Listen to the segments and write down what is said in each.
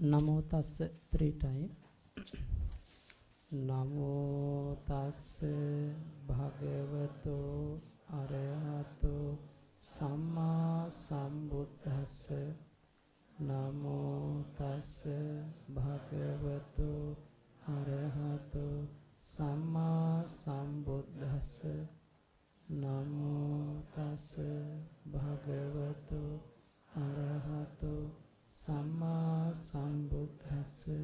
Namo tassa 3 times. Namo tassa bhagavato arahato samma sambuddhassa. Namo tassa bhagavato arahato samma sambuddhassa. Namo tassa bhagavato arahato samma sambuddhassa.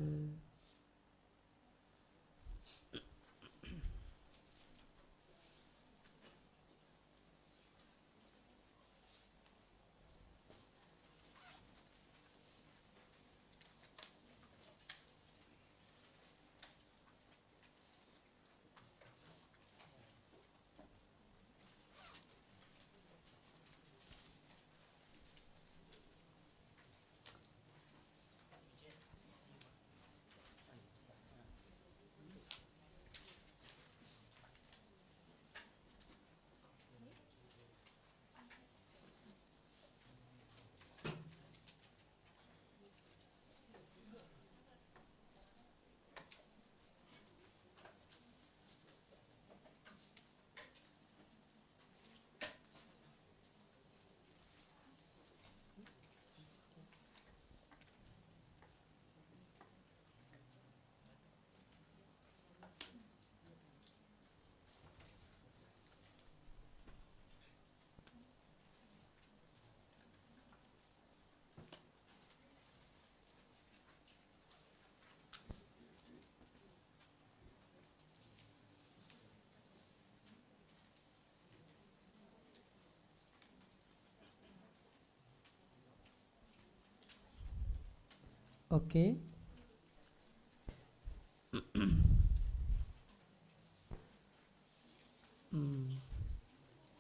Okay.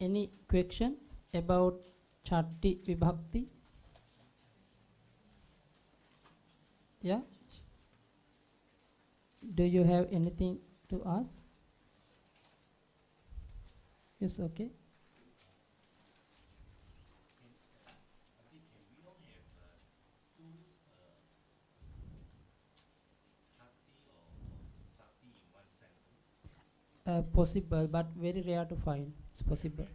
Any question about Chatti Vibhakti? Yeah? Do you have anything to ask? Yes, okay. Possible, but very rare to find. It's possible.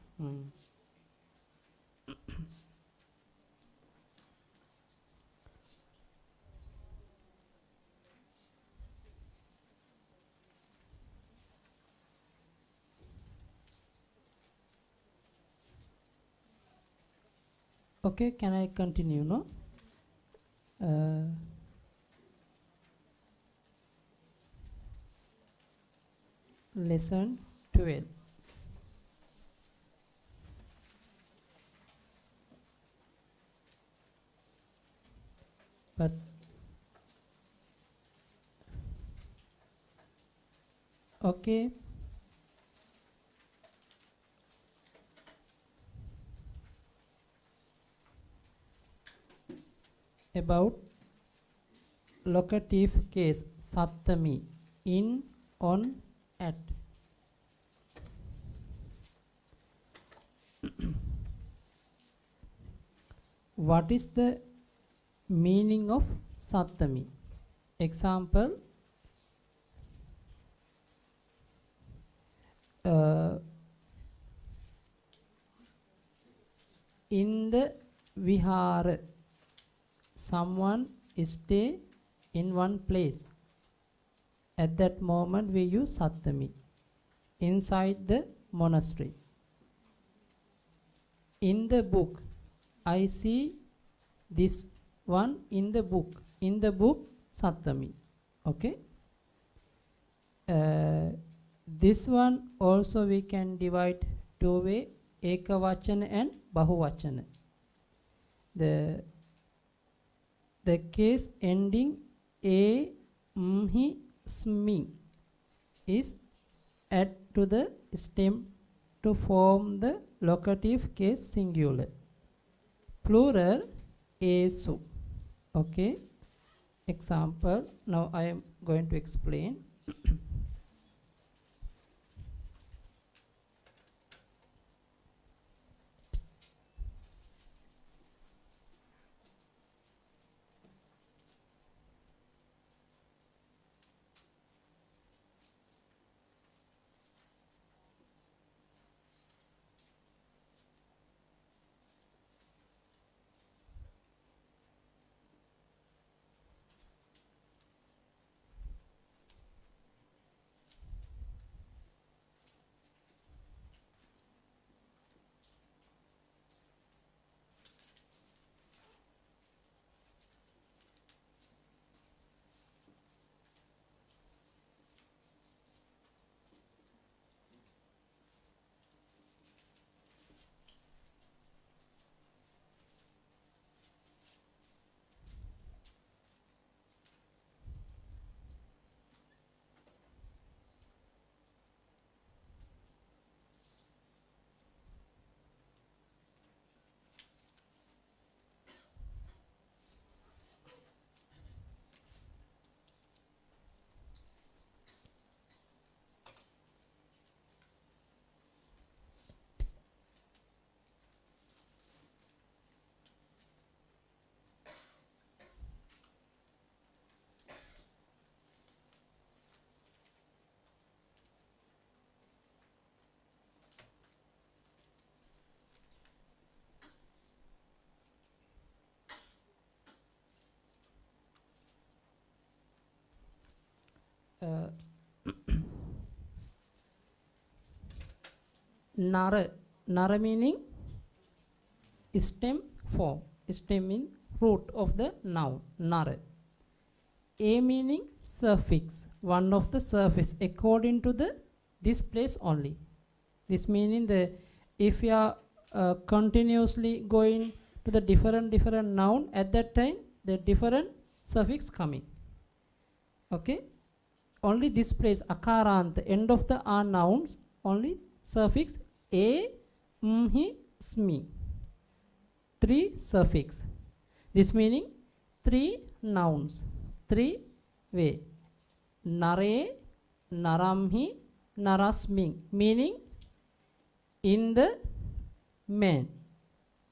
Okay, can I continue, no? Lesson 12. But okay. About locative case Sattami, in, on, at. What is the meaning of Sattami? Example, in the vihara, someone stay in one place. At that moment we use Sattami. Inside the monastery. In the book, I see this one in the book. In the book, Sattami. Okay. This one also we can divide two way, Ekavachana and Bahuvachana. The case ending a, mhi, smi is add to the stem to form the locative case singular. Plural, esu. Okay. Example, now I am going to explain. uh, Nara. Nara meaning stem form. Stem mean root of the noun. Nara. A meaning suffix. One of the suffix according to the this place only. This meaning the if you are continuously going to the different noun at that time the different suffix coming. Okay. Only this place akarant end of the are nouns only suffix a, mhi, smi. 3 suffix. This meaning 3 nouns. 3 way. Nare, naramhi, narasming. Meaning in the man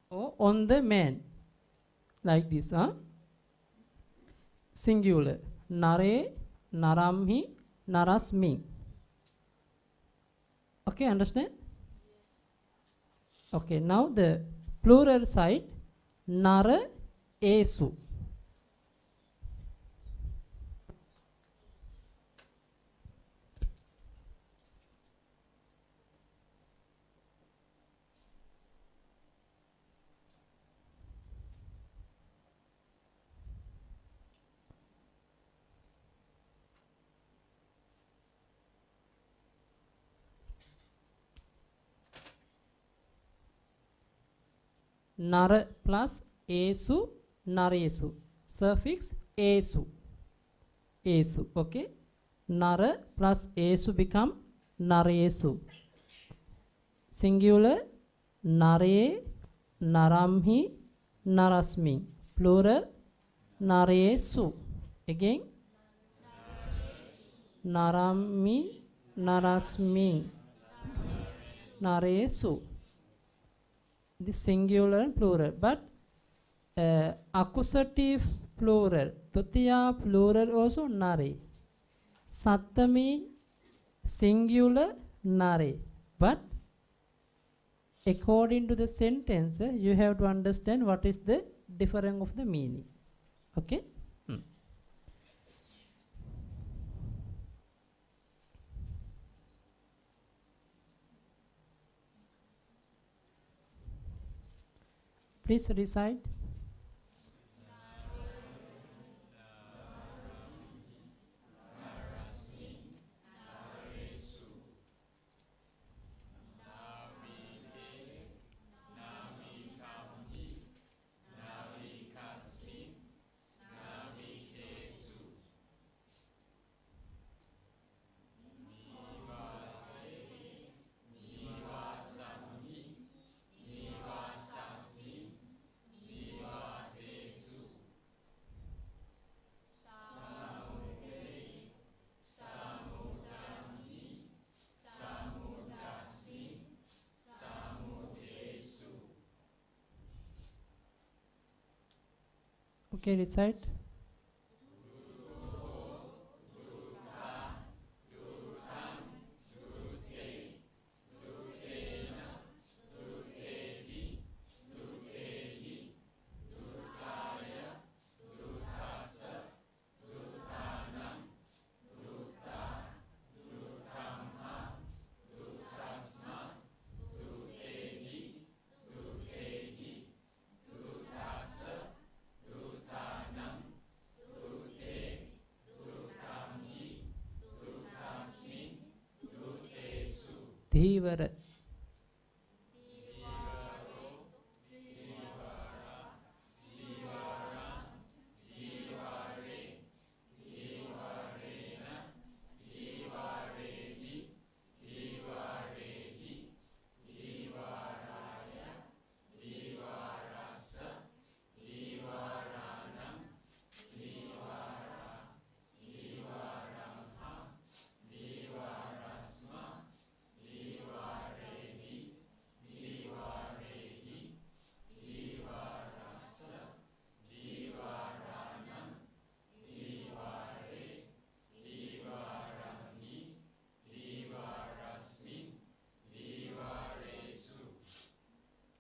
or on the man. Like this. Singular. Nare, naramhi, narasming. Okay, understand? Okay, now the plural side, nara esu. Nara plus esu, naresu. Suffix esu. Esu. Okay. Nara plus esu become naresu. Singular nare, naramhi, narasmi. Plural naresu. Again naramhi, narasmi. Naresu. The singular and plural, but accusative plural, Tutiya plural also nare. Sattami singular nare, but according to the sentence you have to understand what is the difference of the meaning. Okay. Please recite. Okay, recite. Dhivara.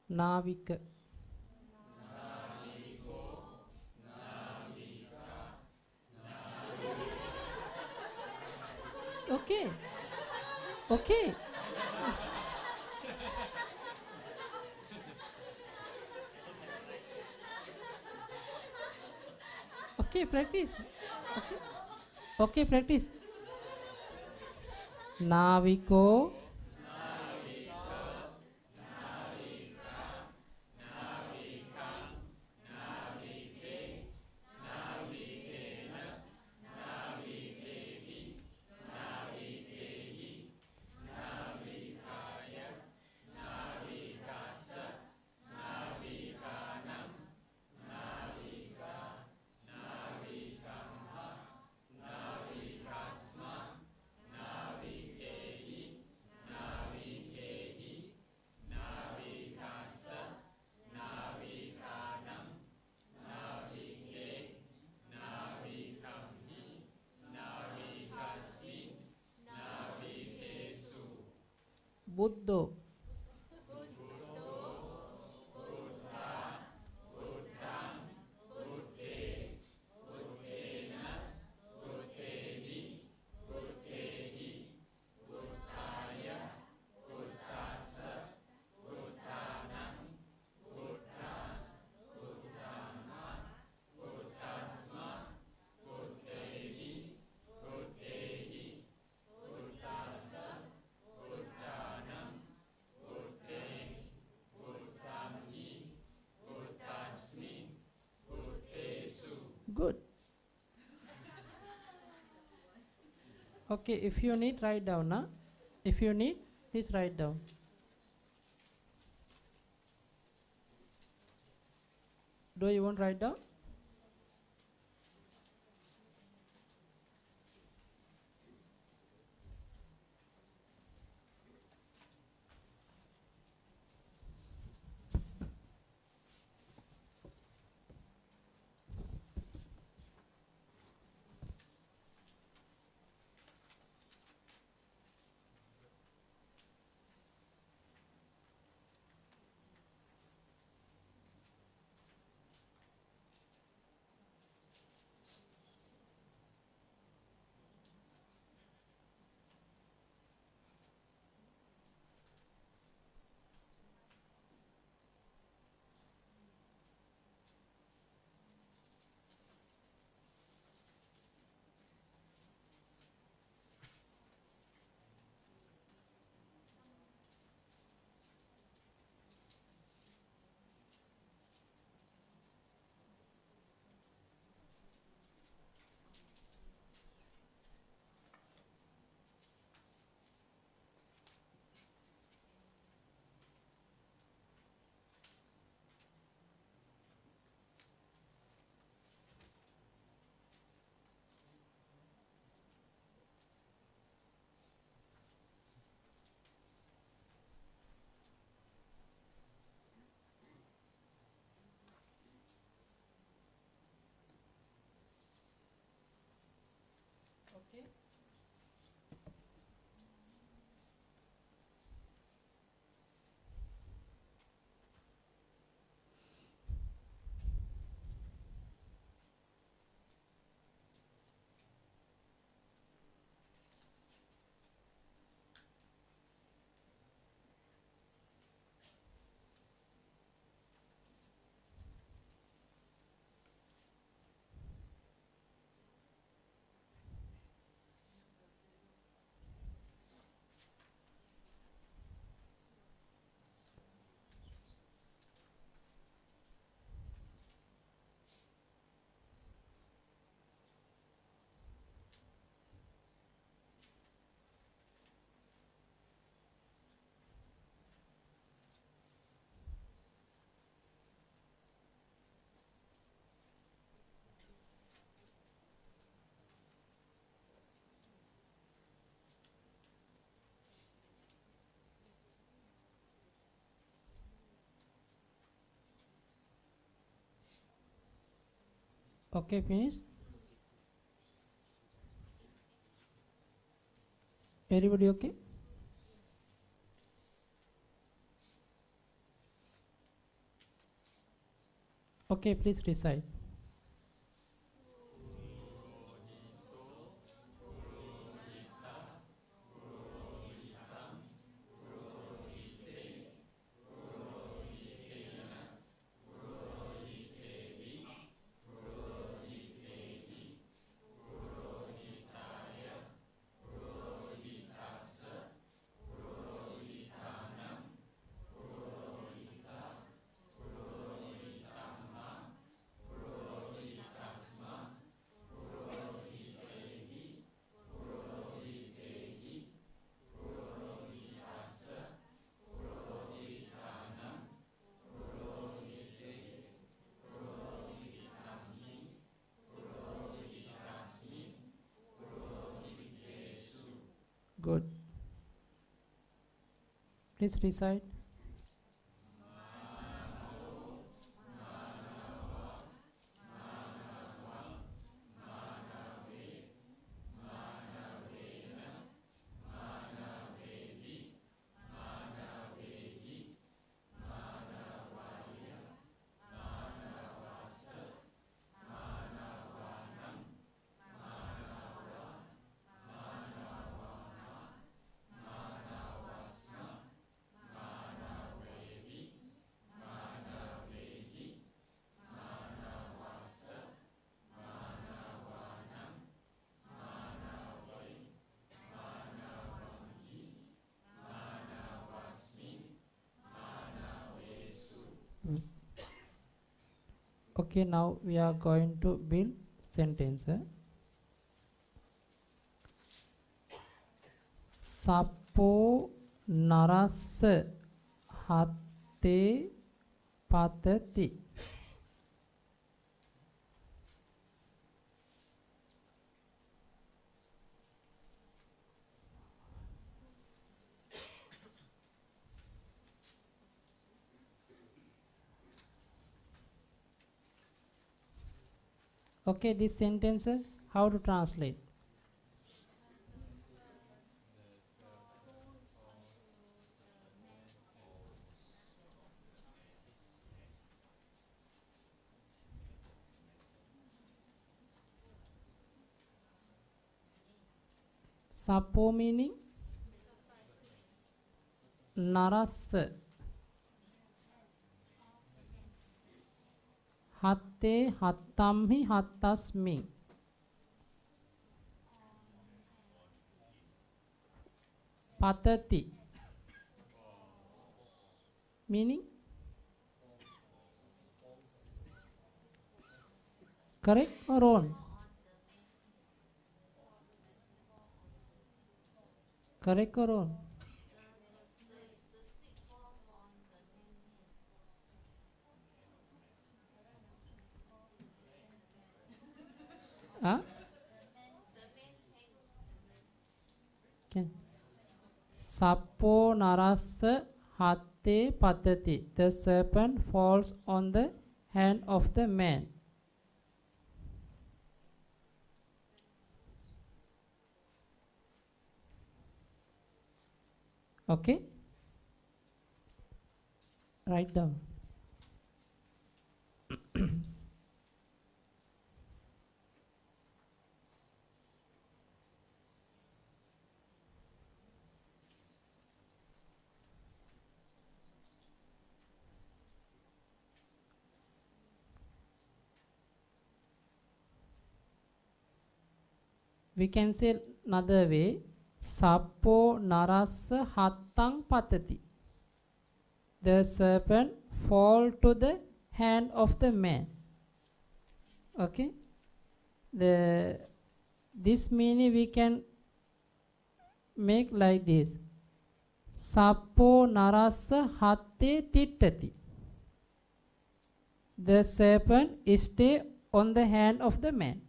Navika. Okay. Okay. Okay, practice. Okay. Okay, practice. Naviko. Buddho. Good. Okay, if you need, write down. Huh? If you need, please write down. Do you want to write down? Okay. Okay, finish. Everybody okay? Okay, please recite. Good. Please recite. Okay, now we are going to build sentence. Sappo narassa hatte patati. Okay, this sentence, how to translate? Sappo meaning narassa. Hatte hattamhi hattasmi. Patati meaning correct or wrong? Correct or wrong? Huh? Can Sappo narassa hatte patati. The serpent falls on the hand of the man. Okay? Write down. We can say another way. Sappo narassa hattang patati. The serpent fall to the hand of the man. Okay? This meaning we can make like this. Sappo narassa hatte tittati. The serpent stay on the hand of the man.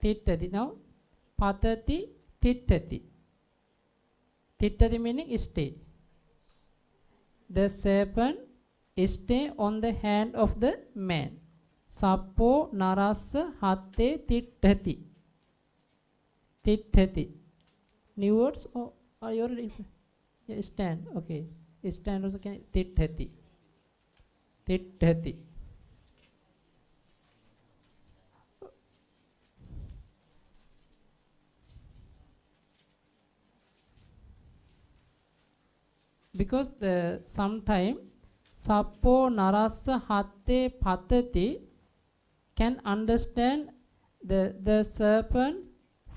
Tittati. Now, patati, tittati. Tittati meaning stay. The serpent stay on the hand of the man. Sappo narassa hatte tittati. Tittati. New words or are you already? Yeah, stand. Okay. Stand also can tittati. Tittati. Because sometime Sappo narassa hatte patati can understand the serpent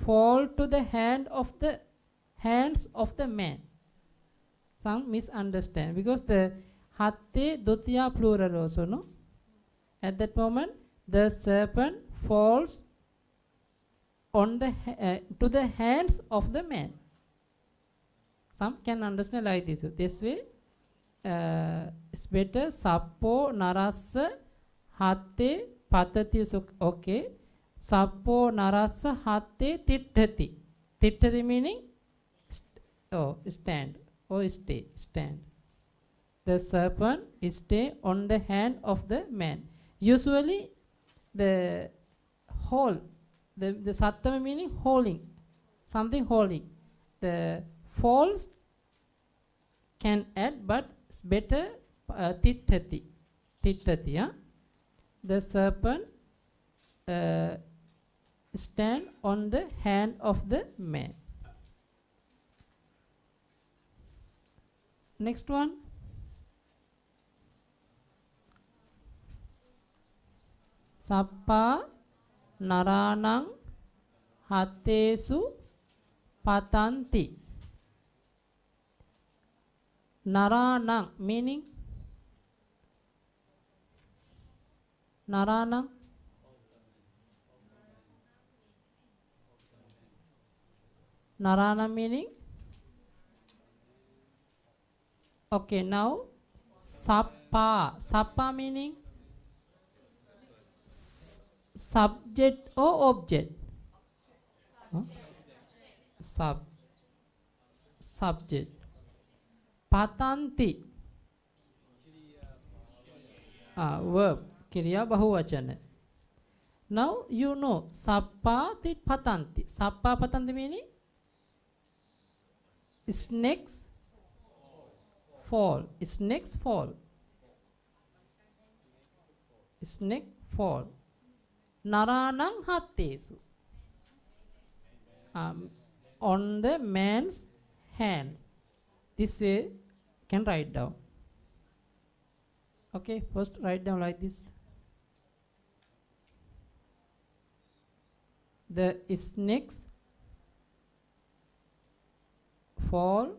fall to the hands of the man. Some misunderstand because the hatte dutiya plural also, no? At that moment the serpent falls on the to the hands of the man. Some can understand like this. This way, it's better. Sappo narassa hatte patati. Okay. Sappo narassa hatte tittati. Tittati meaning stand or stay, stand. The serpent stay on the hand of the man. Usually the hold, the sattama meaning holding, something holding. The false can add, but it's better tittati. Yeah? The serpent stand on the hand of the man. Next one. Sappa naranang hatesu patanti. Naranang meaning naranang. Narana meaning. Okay, now sappa. Sappa meaning subject or object? Subject. Patanti. Verb. Kriya bahuvachana. Now you know sappa ti patanti. Sappa patanti meaning snakes fall. Snakes fall. Snake fall. Naranang hatesu. On the man's hands. This way can write down. Okay, first write down like this. The snakes fall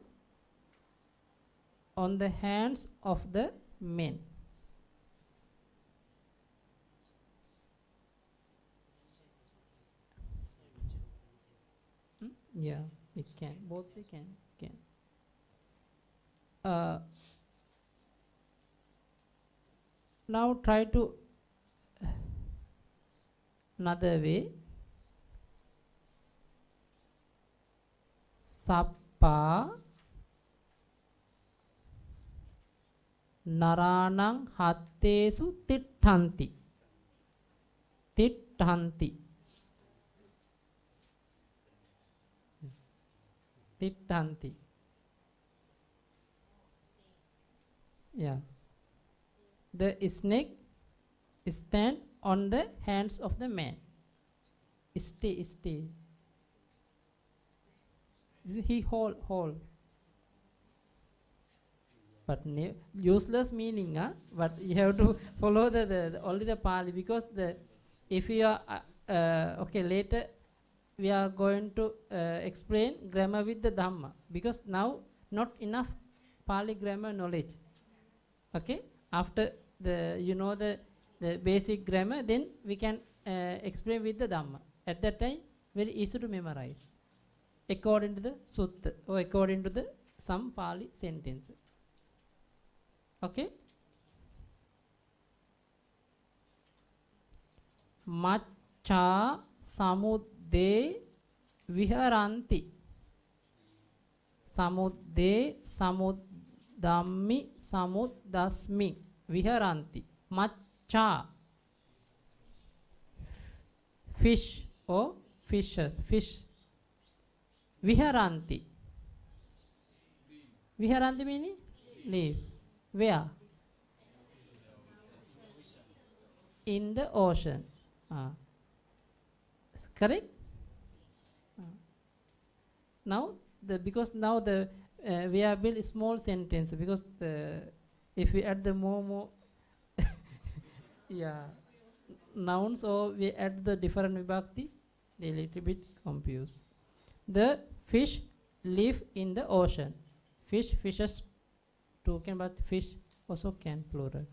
on the hands of the men. Yeah, it can. Both they can. Now try to another way. Sappa naranang hattesu titthanti. Titthanti. Titthanti. Yeah. The snake stand on the hands of the man. Stay. He hold. But useless meaning, but you have to follow the only the Pali, because if you are okay, later we are going to explain grammar with the Dhamma, because now not enough Pali grammar knowledge. Okay, after the basic grammar, then we can explain with the Dhamma. At that time, very easy to memorize according to the sutta or according to the some Pali sentence. Okay. Maccha samudde viharanti. Samudde samudammi samudasmi viharanti. Maccha, fish or fishes, fish. Viharanti. Viharanti meaning live. Where? In the ocean. Correct? Now because now we have built a small sentence, because if we add the more yeah, nouns, or we add the different vibhakti, they little bit confused. The fish live in the ocean. Fishes too can, but fish also can plural.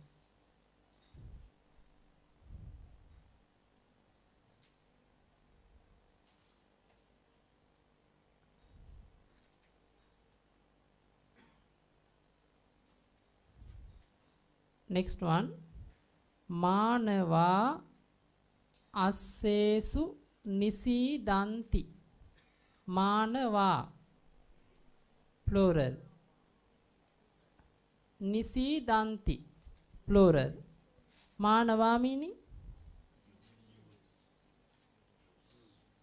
Next one. Manava assesu nisidanti. Manava. plural. Nisidanti, plural. Manava meaning?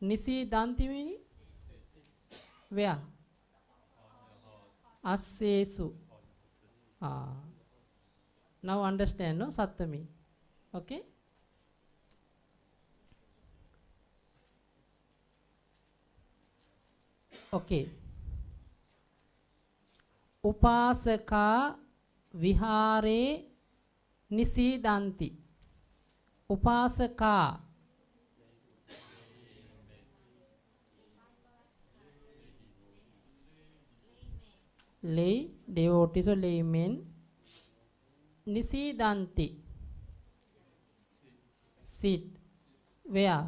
Nisidanti meaning? Where? Assesu. Ah. Now understand, no? Sattami. Okay? Okay. Upasaka vihare nisidanti. Upasaka. Lay, devotees or laymen. Nisidanti. Sit. Where?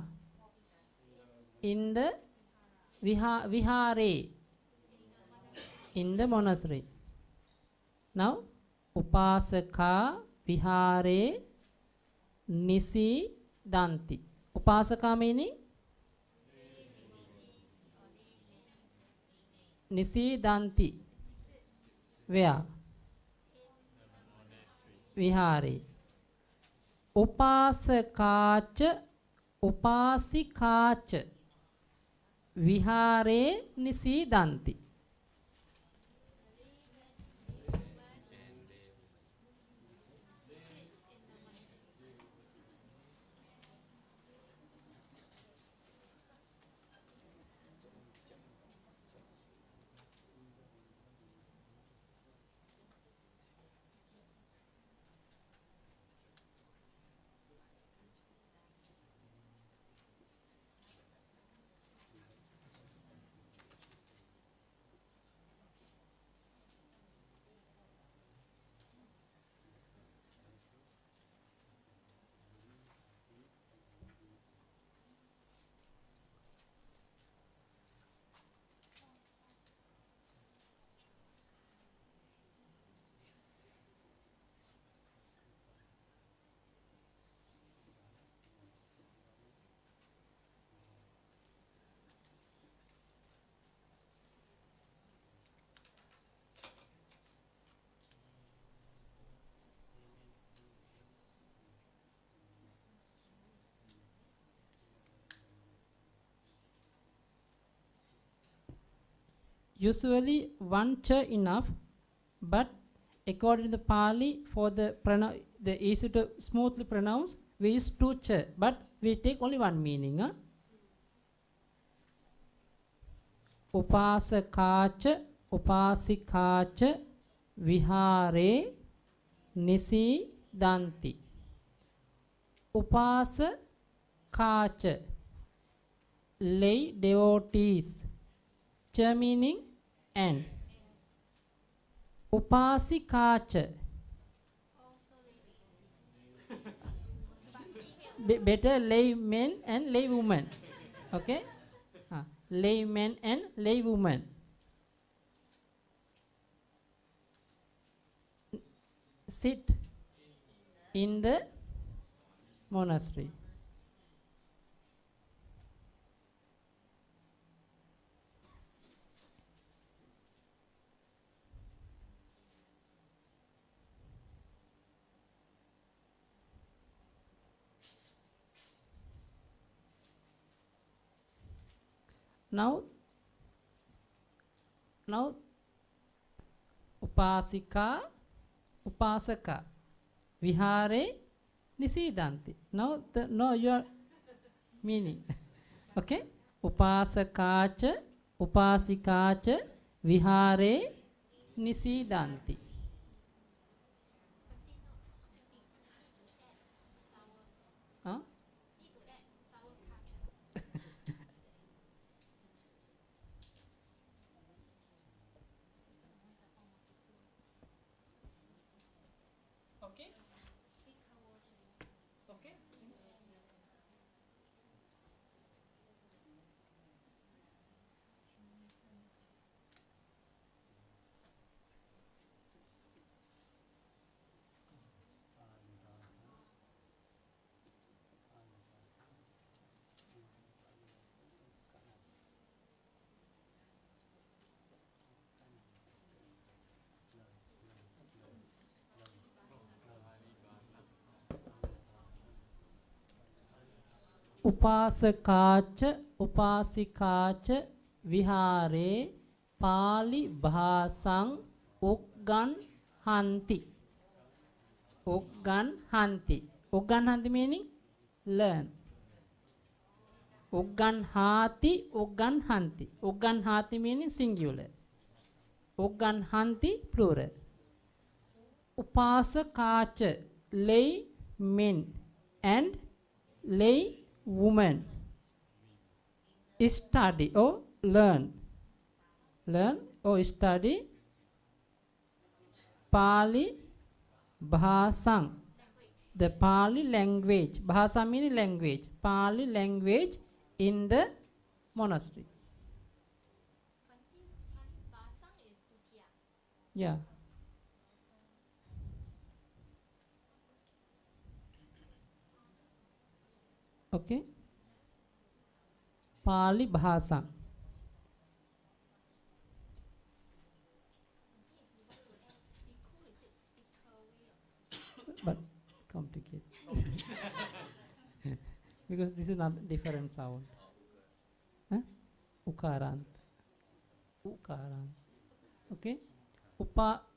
In the vihare. In the monastery. Now, upasaka vihare nisidanti. Upasaka meaning? Nisidanti. Where? Vihare. Upasakacha, upasikacha vihare nisidanti. Usually one cha enough, but according to the Pali, for the easy to smoothly pronounce, we use two cha, but we take only one meaning. Huh? Upasakacha, upasikacha, vihare, nisidanti. Upasakacha, lay devotees. Cha meaning and. Upasikacha. Better lay men and lay women. Okay? Lay men and lay women. Sit in the monastery. Now upasika, upasaka, vihare, nisidanti. Now your meaning. Okay? Upasakacha, upasikacha, vihare, nisidanti. Huh? Okay? Okay? upasakacha upasikacha vihare pali bhasang ugganhanti. Ugganhanti. Ugganhanti meaning learn. Ugganhati, ugganhanti. Ugganhati meaning singular. Ugganhanti plural. Upasakacha lay men and lay women. Study or learn. Learn or study Pali Bhasang. The Pali language. Bhasa meaning language. Pali language in the monastery. Yeah. Okay. Pali Bhasa. But complicated. Because this is not different sound. Huh? Ukarant. Ukarant. Okay.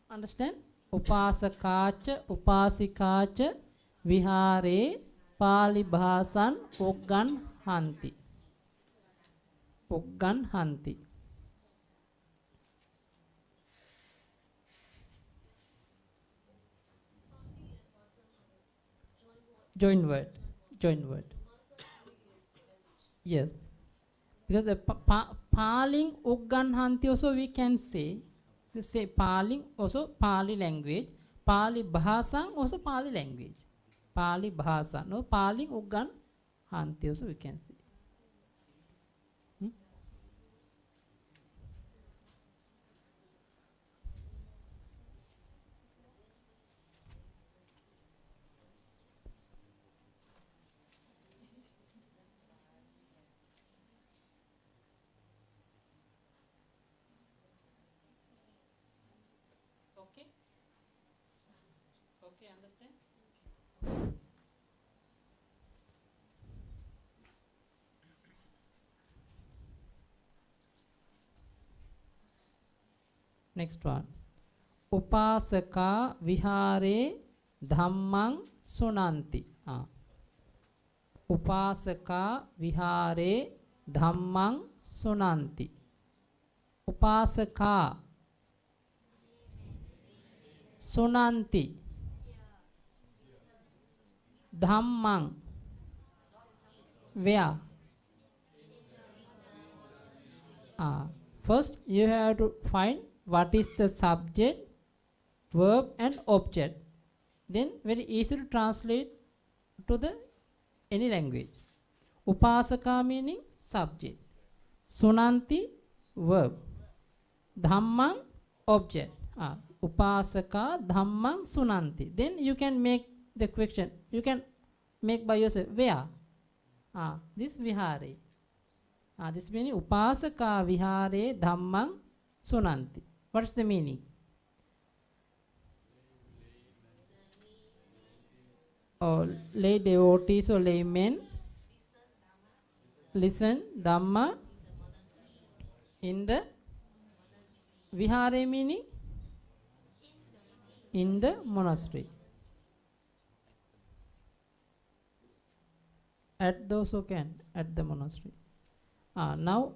Understand? Upasakacha, upasikacha, vihare, pali bhasan, ugganhanti. Ugganhanti. Join word. Join word. Yes. Because the paling ugganhanti also we can say. The say paling also Pali language. Pali bhasang also Pali language. Pali bhasa. No paling ugganhanti also we can say. Okay. Okay, understand? Next one. Upasaka vihare dhammang sunanti. Upasaka vihare dhammang sunanti. Upasaka sunanti dhammang where? First you have to find what is the subject, verb and object. Then very easy to translate to the any language. Upasaka meaning subject, sunanti verb, dhammang object. Upasaka dhammang sunanti. Then you can make the question. You can make by yourself. Where? This vihare. This meaning upasaka vihare dhammang sunanti. What is the meaning? Or lay devotees or laymen listen Dhamma in the vihare meaning in the monastery. At those who can at the monastery. Now,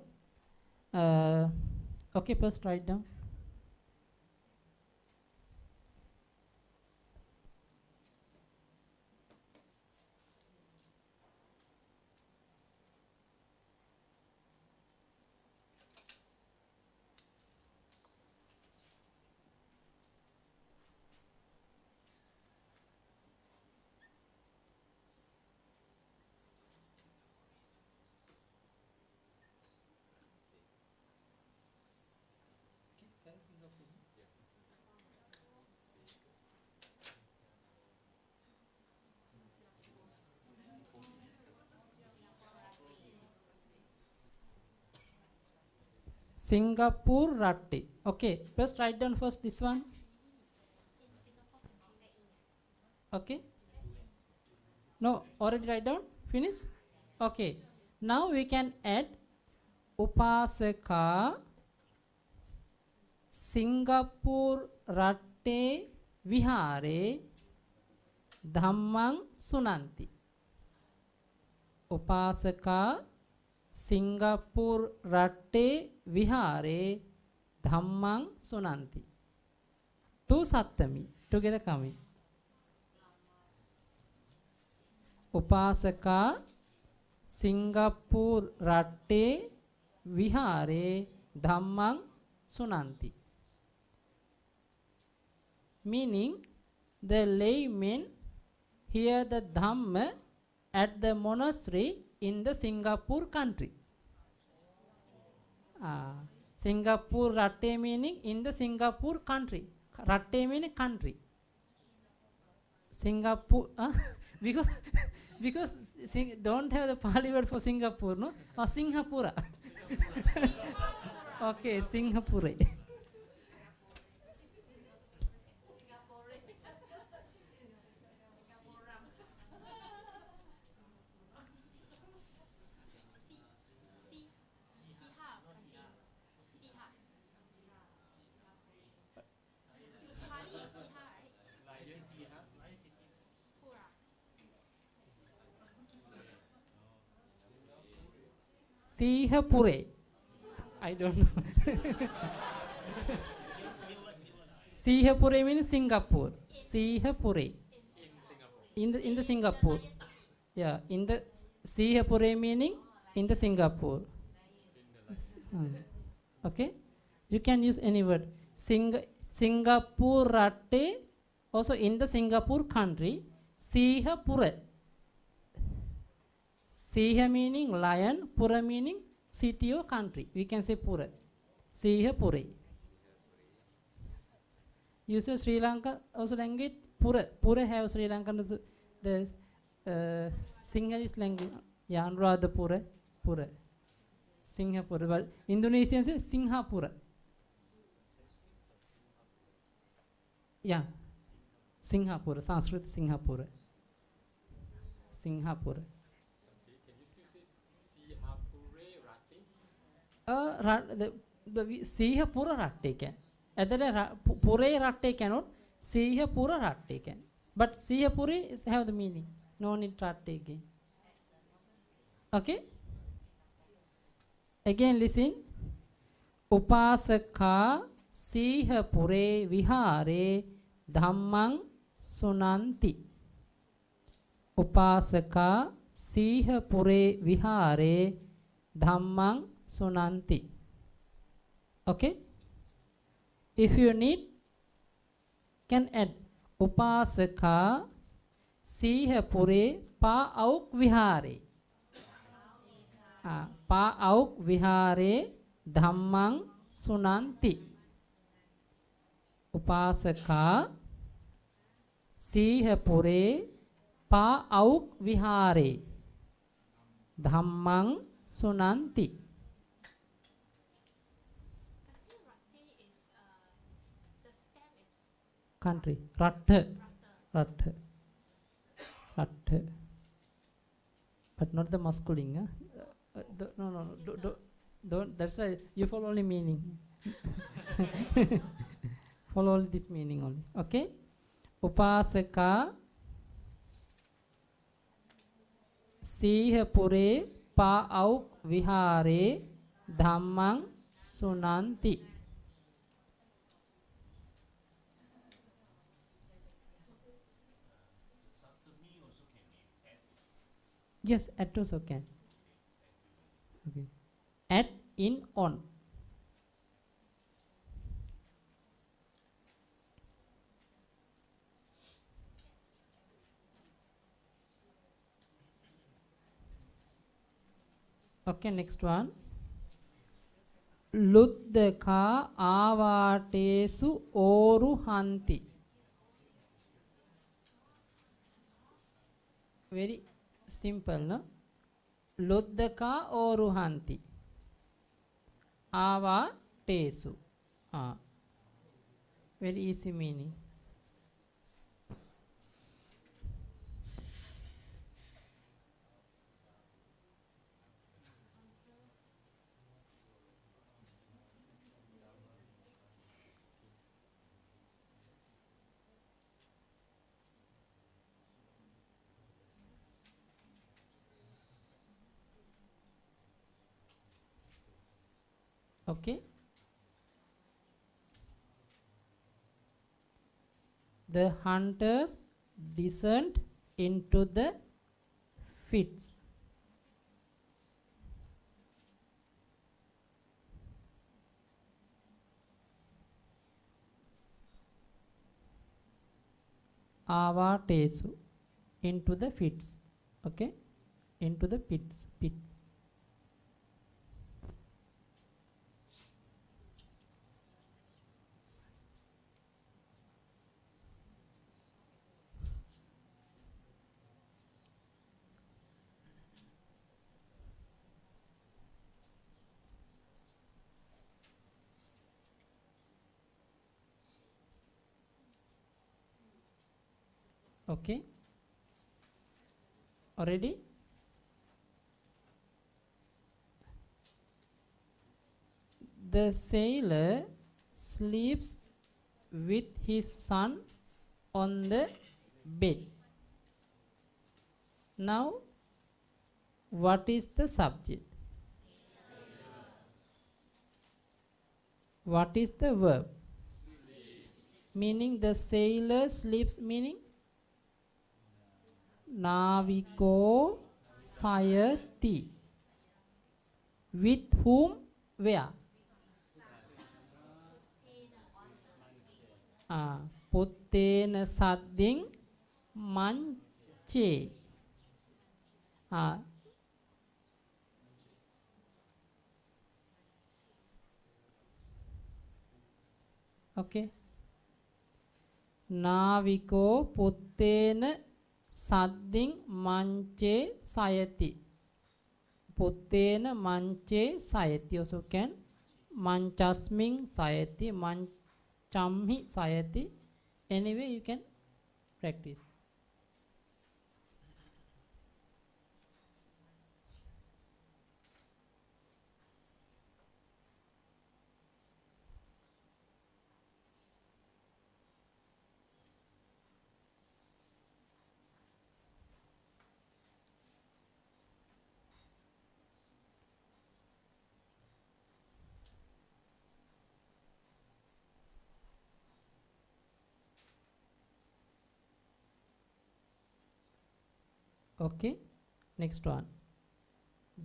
okay, first write down. Singapore Ratti. Okay, first write down first this one. Okay. No, already write down. Finish. Okay. Now we can add Upasaka Singapore Ratte Vihare Dhammang Sunanti. Upasaka Singapore Ratte Vihare Dhammang Sunanti. Two Sattami together coming. Upasaka Singapore Ratte Vihare Dhammang Sunanti. Meaning the laymen hear the Dhamma at the monastery in the Singapore country. Singapore Ratte meaning in the Singapore country. Ratte meaning country. Singapore, because don't have the Pali word for Singapore, no? Or Singhapura. Okay, Singapore. Sihapure. I don't know. Sihapure means Singapore. Sihapure. In the Singapore. Yeah, in the Sihapure meaning in the Singapore. Okay, you can use any word. Singapore Ratte, also in the Singapore country. Sihapure. Siha meaning lion, Pura meaning city or country. We can say Pura. Sihapure. Use Sri Lanka also language Pura. Pura have Sri Lankan the Sinhalese language. Yeah, rather Pura. Pura. Singapore. But Indonesians say Singhapura. Yeah. Singapore. Sanskrit Singapore. Singapore. The Sihapura Ratte can. Pure Ratte cannot. Sihapura Ratte can. But Sihapuri is have the meaning. No need Ratte again. Okay? Again listen. Upasaka Sihapure Vihare Dhammang Sunanti. Upasaka Sihapure Vihare Dhammang Sunanti. Okay? If you need, can add Upasaka Sihapure Pa Auk Vihare. Pa Auk Vihare Dhammang Sunanti. Upasaka Sihapure Pa Auk Vihare Dhammang Sunanti. Country. Ratte. Ratte. Ratte. But not the masculine. No. Don't. That's why you follow only meaning. Follow only this meaning only. Okay? Upasaka Sihapure Pa Auk Vihare Dhammang Sunanti. Yes, at also can. Okay. At, in, on. Okay, next one. Luddaka avatesu oruhanti. Very simple, no? Luddaka oruhanti. Avatesu. Very easy meaning. Okay. The hunters descend into the pits. Avatesu, into the pits. Okay, into the pits. Okay, already. The sailor sleeps with his son on the bed. Now, what is the subject? What is the verb? Meaning the sailor sleeps, meaning Naviko Sayati. With whom? Where? Puttena Sadding Manche. Okay. Naviko Puttena Sadding Manche Sayati. Puttena Manche Sayati. Also can Manchasming Sayati, Manchamhi Sayati. Anyway, you can practice. Okay, next one.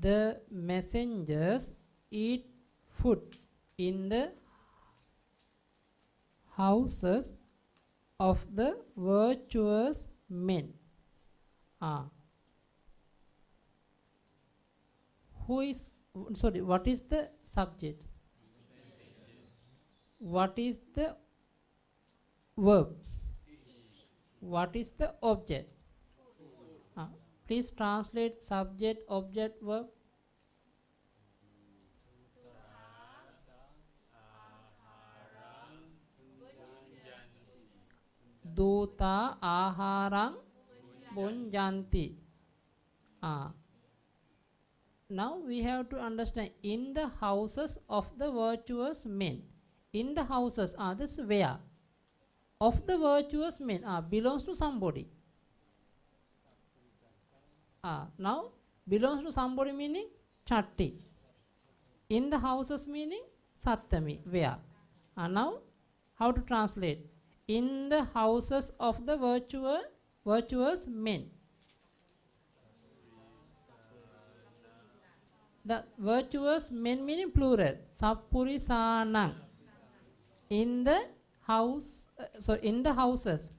The messengers eat food in the houses of the virtuous men. Who is, sorry, what is the subject? What is the verb? What is the object? Please translate subject, object, verb. Duta aharang bunjanti. Now we have to understand in the houses of the virtuous men. In the houses, this where? Of the virtuous men belongs to somebody. Now belongs to somebody meaning Chatti. In the houses meaning Sattami. Where? Now how to translate? In the houses of the virtuous men. The virtuous men meaning plural. Sappurisanang. In the house, in the houses.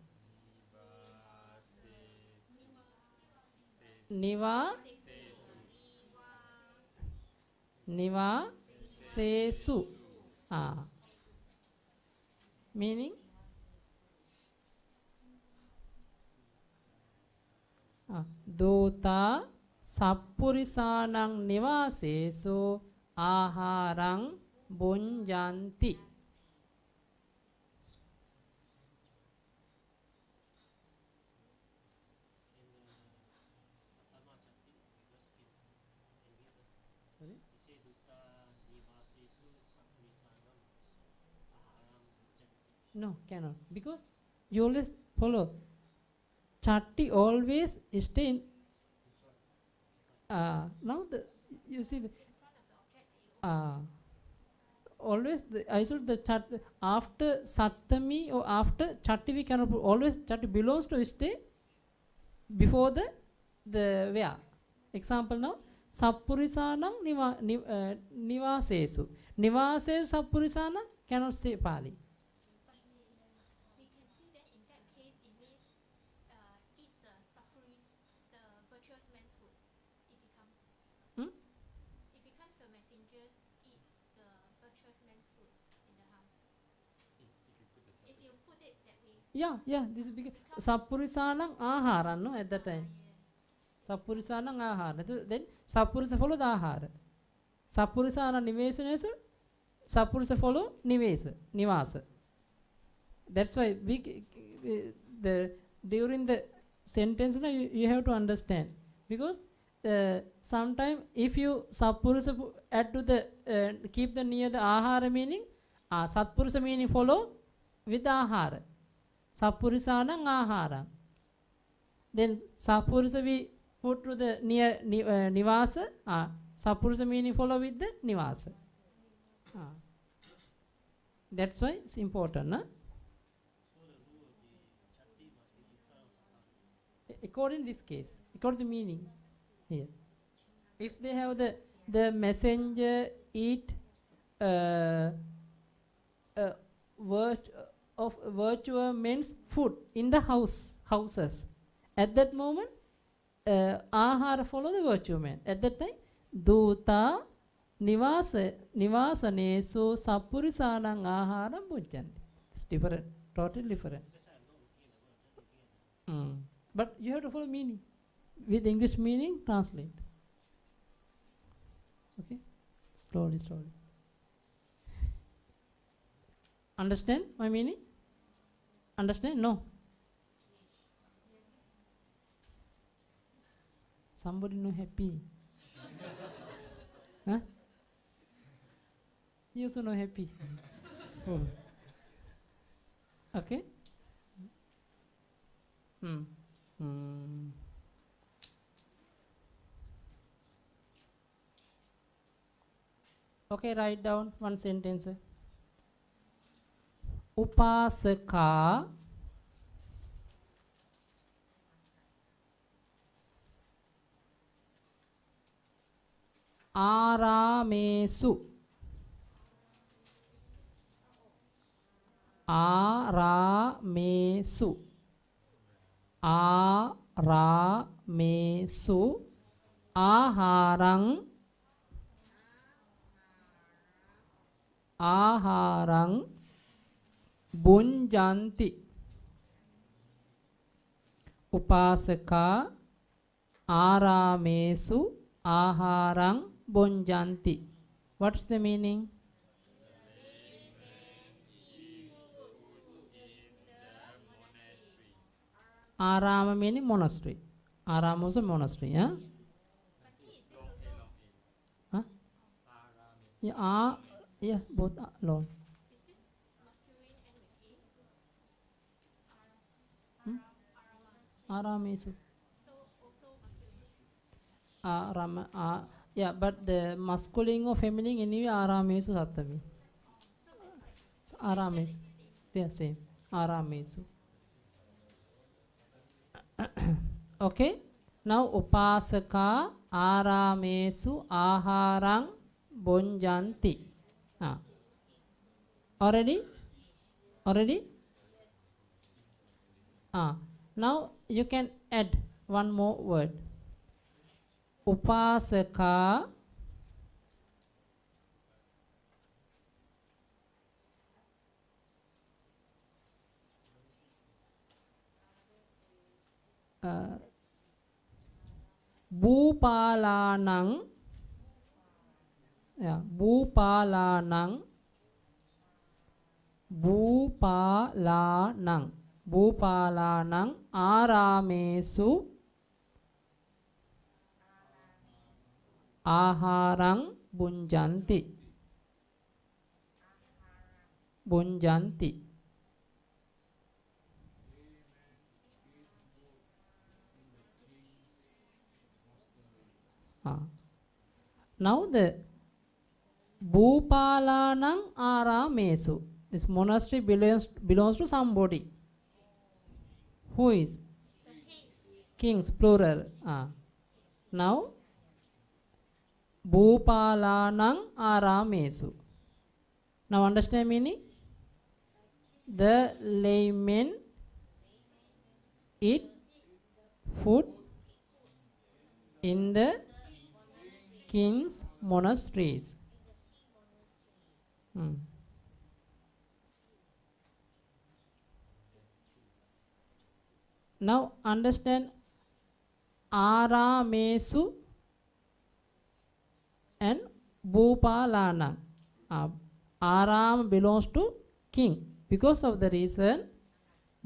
Niva sesu. Meaning Dota Sappurisanang nivasesu aharang bunjanti. No, cannot. Because you always follow. Chatti always stay in. Now you see the. always I should the chat after Sattami or after Chatti we cannot put, always Chatti belongs to stay before the where. Example now, Sappurisanang Nivasesu. Nivasesu Sappurisana cannot say Pali. But we can see that in that case it means eat the sappuris, the virtuous man's food. It becomes. It becomes the messengers eat the virtuous man's food in the house. If you put it that way. Yeah, this is because Sappurisanang Ahara, no, at that time. Sappurisanang Ahara. Then Sappurisa follow the Ahara. Sappurisana Nivesanesa, Sappurisa follow Nivasa. That's why during the sentence you have to understand, because sometimes if you Sappurisa add to the keep the near the Ahara meaning, Satpurisa meaning follow with the Ahara. Sappurisanang Ahara. Then Sappurisa we put to the near Nivasa. Sappurisa meaning follow with the Nivasa. That's why it's important, na? According to this case, according to the meaning here. If they have the messenger eat virtual men's food in the houses, at that moment, ahara follow the virtual man. At that time, Duta Nivasanesu Sappurisanang Aharam Bhujjanti. It's different, totally different. But you have to follow meaning. With English meaning, translate. Okay? Slowly. Understand my meaning? Understand? No. Somebody no happy. Huh? You also no happy. Oh. Okay? Okay, write down one sentence. Upasaka Aramesu. Aramesu. Aramesu. Aharang. Aharang. Bunjanti. Upasaka Aramesu. Aharang. Bunjanti. What's the meaning? Arama meaning monastery. Arama also monastery, yeah? Huh? Yeah, both alone. Aramesu. Yeah, but the masculine or feminine anyway Aramesu Sattami. Aramesu. Yeah, same. Aramesu. Okay. Now Upasaka Aramesu Aharang Bunjanti. Already? Now you can add one more word. Upasaka Bhupalanang. Yeah, Bhupalanang Aramesu Aharang Bunjanti. Now Bhupalanang Aramesu. This monastery belongs to somebody. Who is? The kings. Kings, plural. Now, Bhupalanang Aramesu. Now understand meaning? The laymen eat food in the king's monasteries. Now understand Aramesu and Bhupalanang. Aram belongs to king. Because of the reason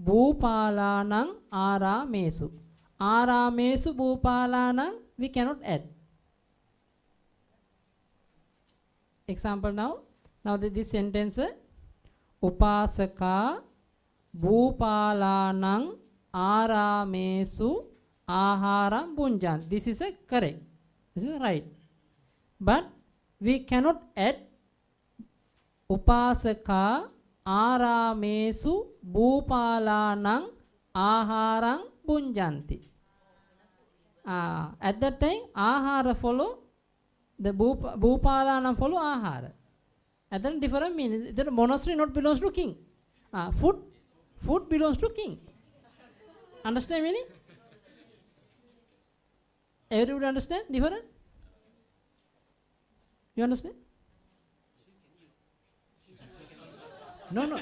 Bhupalanang Aramesu. Aramesu Bhupalanang we cannot add. Example now. Now this sentence Upasaka Bhupalanang Aramesu Aharam Bunjan. This is correct. This is right. But we cannot add Upasaka Aramesu Bhupalanang Aharang Bunjanti. At that time, Ahara follow, the Bhupalanang follow Ahara. At that different meaning. The monastery not belongs to king. Food belongs to king. Understand meaning? Everybody understand? Different? You understand? No.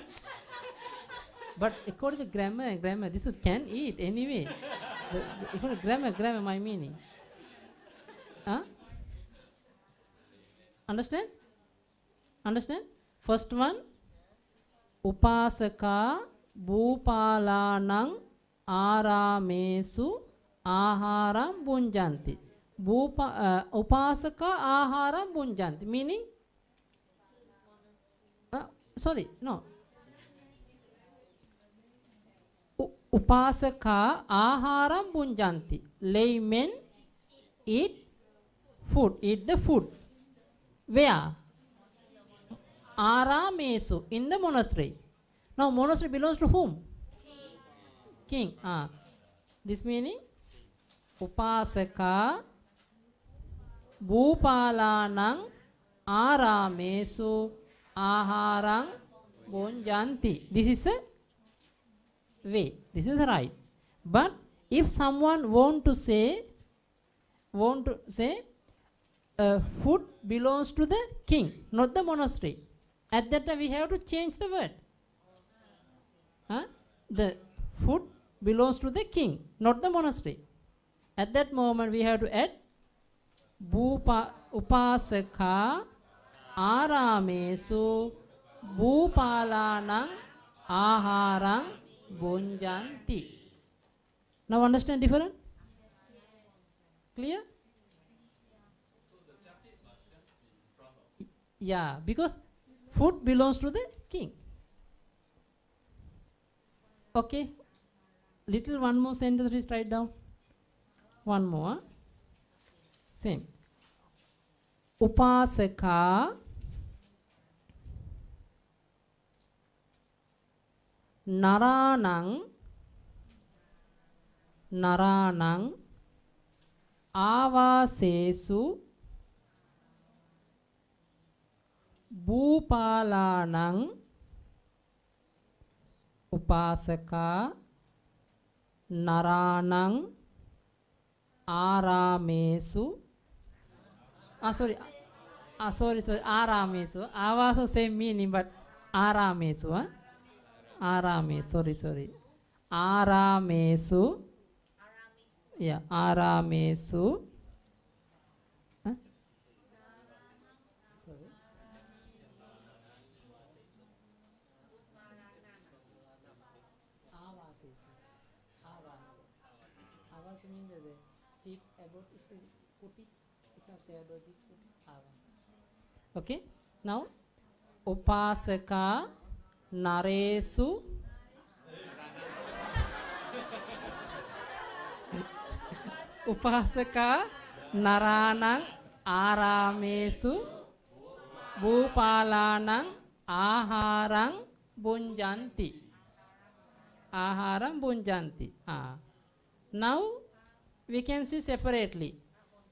But according to grammar, this is can eat anyway. According to grammar, my meaning. Understand? First one, Upasaka Bhupalanang Aramesu Aharam Bunjanti. Upasaka Aharam Bunjanti. Meaning? Sorry, no. Upasaka Aharam Bunjanti. Laymen eat food. Eat the food. Where? Aramesu. In the monastery. Now monastery belongs to whom? King. This meaning Upasaka Bhupalanang Aramesu Aharang Bunjanti. This is a way. This is right. But if someone want to say food belongs to the king, not the monastery. At that time we have to change the word. The food belongs to the king, not the monastery. At that moment we have to add Upasaka Aramesu Bhupalanang Aharang Bunjanti. Now understand different? Clear? Yeah, because food belongs to the king. Okay. Little one more sentence, please write down. One more. Same. Upasaka Naranang Avasesu Bhupalanang Upasaka Naranang Aramesu sorry, Aramesu. Avasu same meaning, but Aramesu. Aramesu, sorry. Aramesu. Yeah, Aramesu. Sorry. Avasu means the cheap about is the putti. Okay. Now, Upasaka Naresu Upasaka Naranang Aramesu Bhupalanang aharang bunjanti. Aharam bunjanti. Now we can see separately.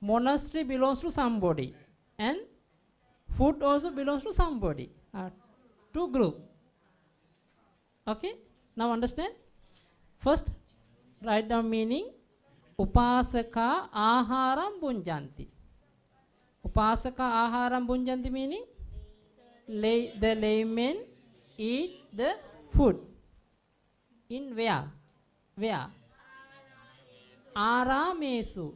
Monastery belongs to somebody and food also belongs to somebody. Two group. Okay? Now understand? First, write down meaning. Upasaka aharam bunjanti. Upasaka aharam bunjanti meaning the laymen eat the food. In where? Where? Aramesu.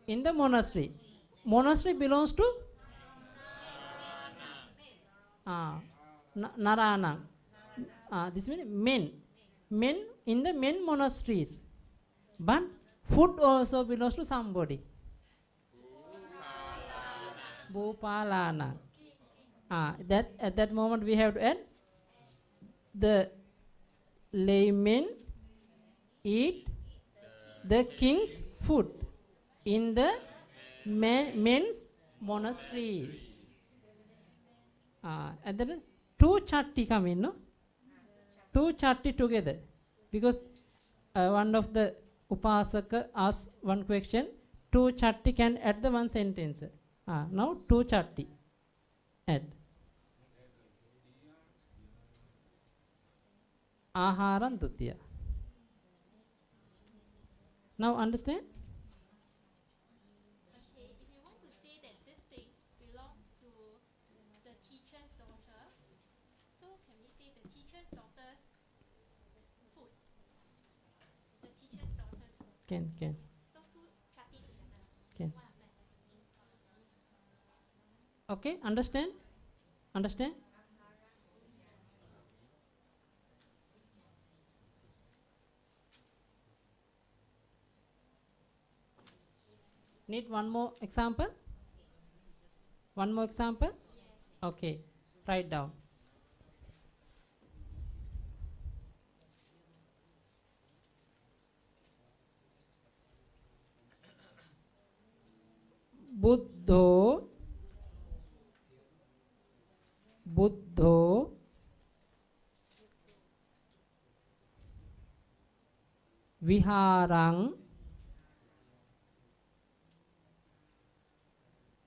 In the monastery. Monastery belongs to Narana. This means men. Men in the men monasteries. But food also belongs to somebody. Bhupalana. That at that moment we have to add the laymen eat the king's food in the men's monasteries. And then two chatti come in, no? Two chatti together. Because one of the upasaka asked one question, two chatti can add the one sentence. Now two chatti add. Aharam dutiya. Now understand? Okay, if you want to say that this thing belongs to the teacher's daughter, so can we say the teacher's daughter's food? The teacher's daughter's food. Can. So two chatti together. Can. One of that. Okay, understand? Understand? Need one more example? One more example? Okay, write down.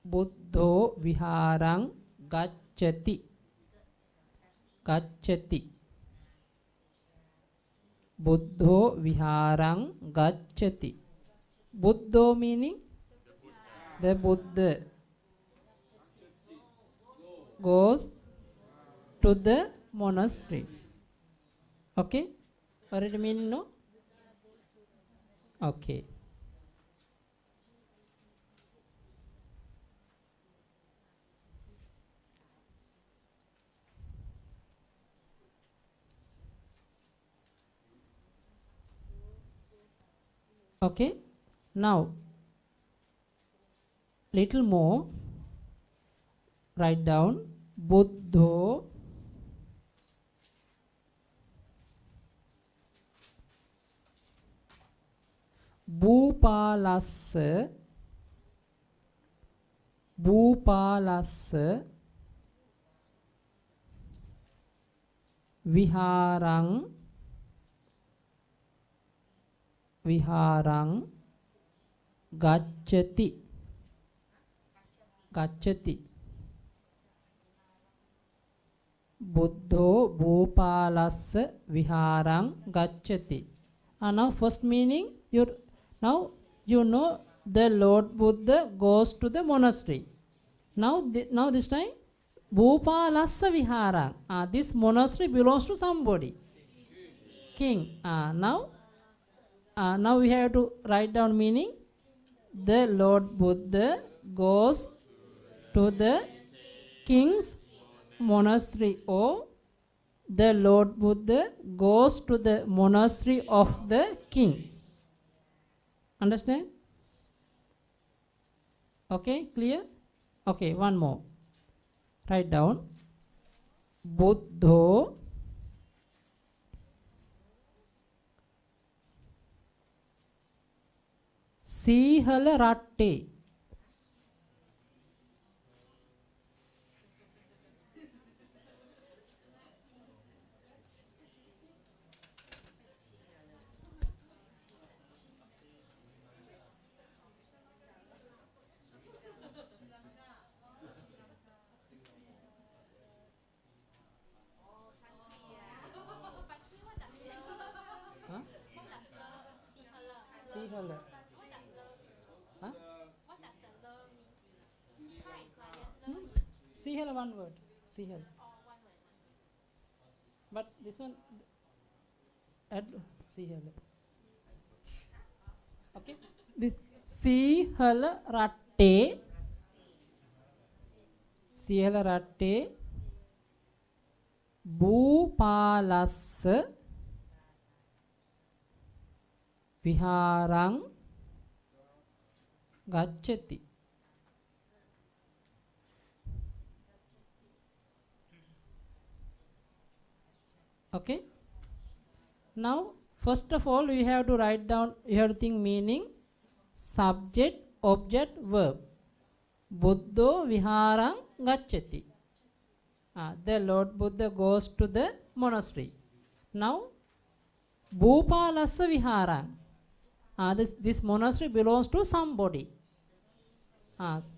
Buddho viharang gacchati. Buddho viharang gacchati. Buddho meaning the Buddha goes to the monastery. Okay? Already meaning no? Okay. Okay, now little more, write down Buddho Bhupalassa viharang gacchati. Buddho Bhupalassa viharang gacchati. Now first meaning, now you know the Lord Buddha goes to the monastery. Now this time Bhupalassa viharang. This monastery belongs to somebody. King. Now we have to write down meaning. The Lord Buddha goes to the king's monastery, or the Lord Buddha goes to the monastery of the king. Understand? Okay, clear? Okay, one more. Write down Buddho Sihala Ratte. Sihela one word. Sihela. But this one, add Sihela. Okay. This Sihela ratte. Sihela ratte. Bhupalassa viharang gacchati. Okay. Now, first of all, you have to write down, you have to think meaning, subject, object, verb. Buddho viharang gacchati. The Lord Buddha goes to the monastery. Now, Bhupalassa viharang. This monastery belongs to somebody.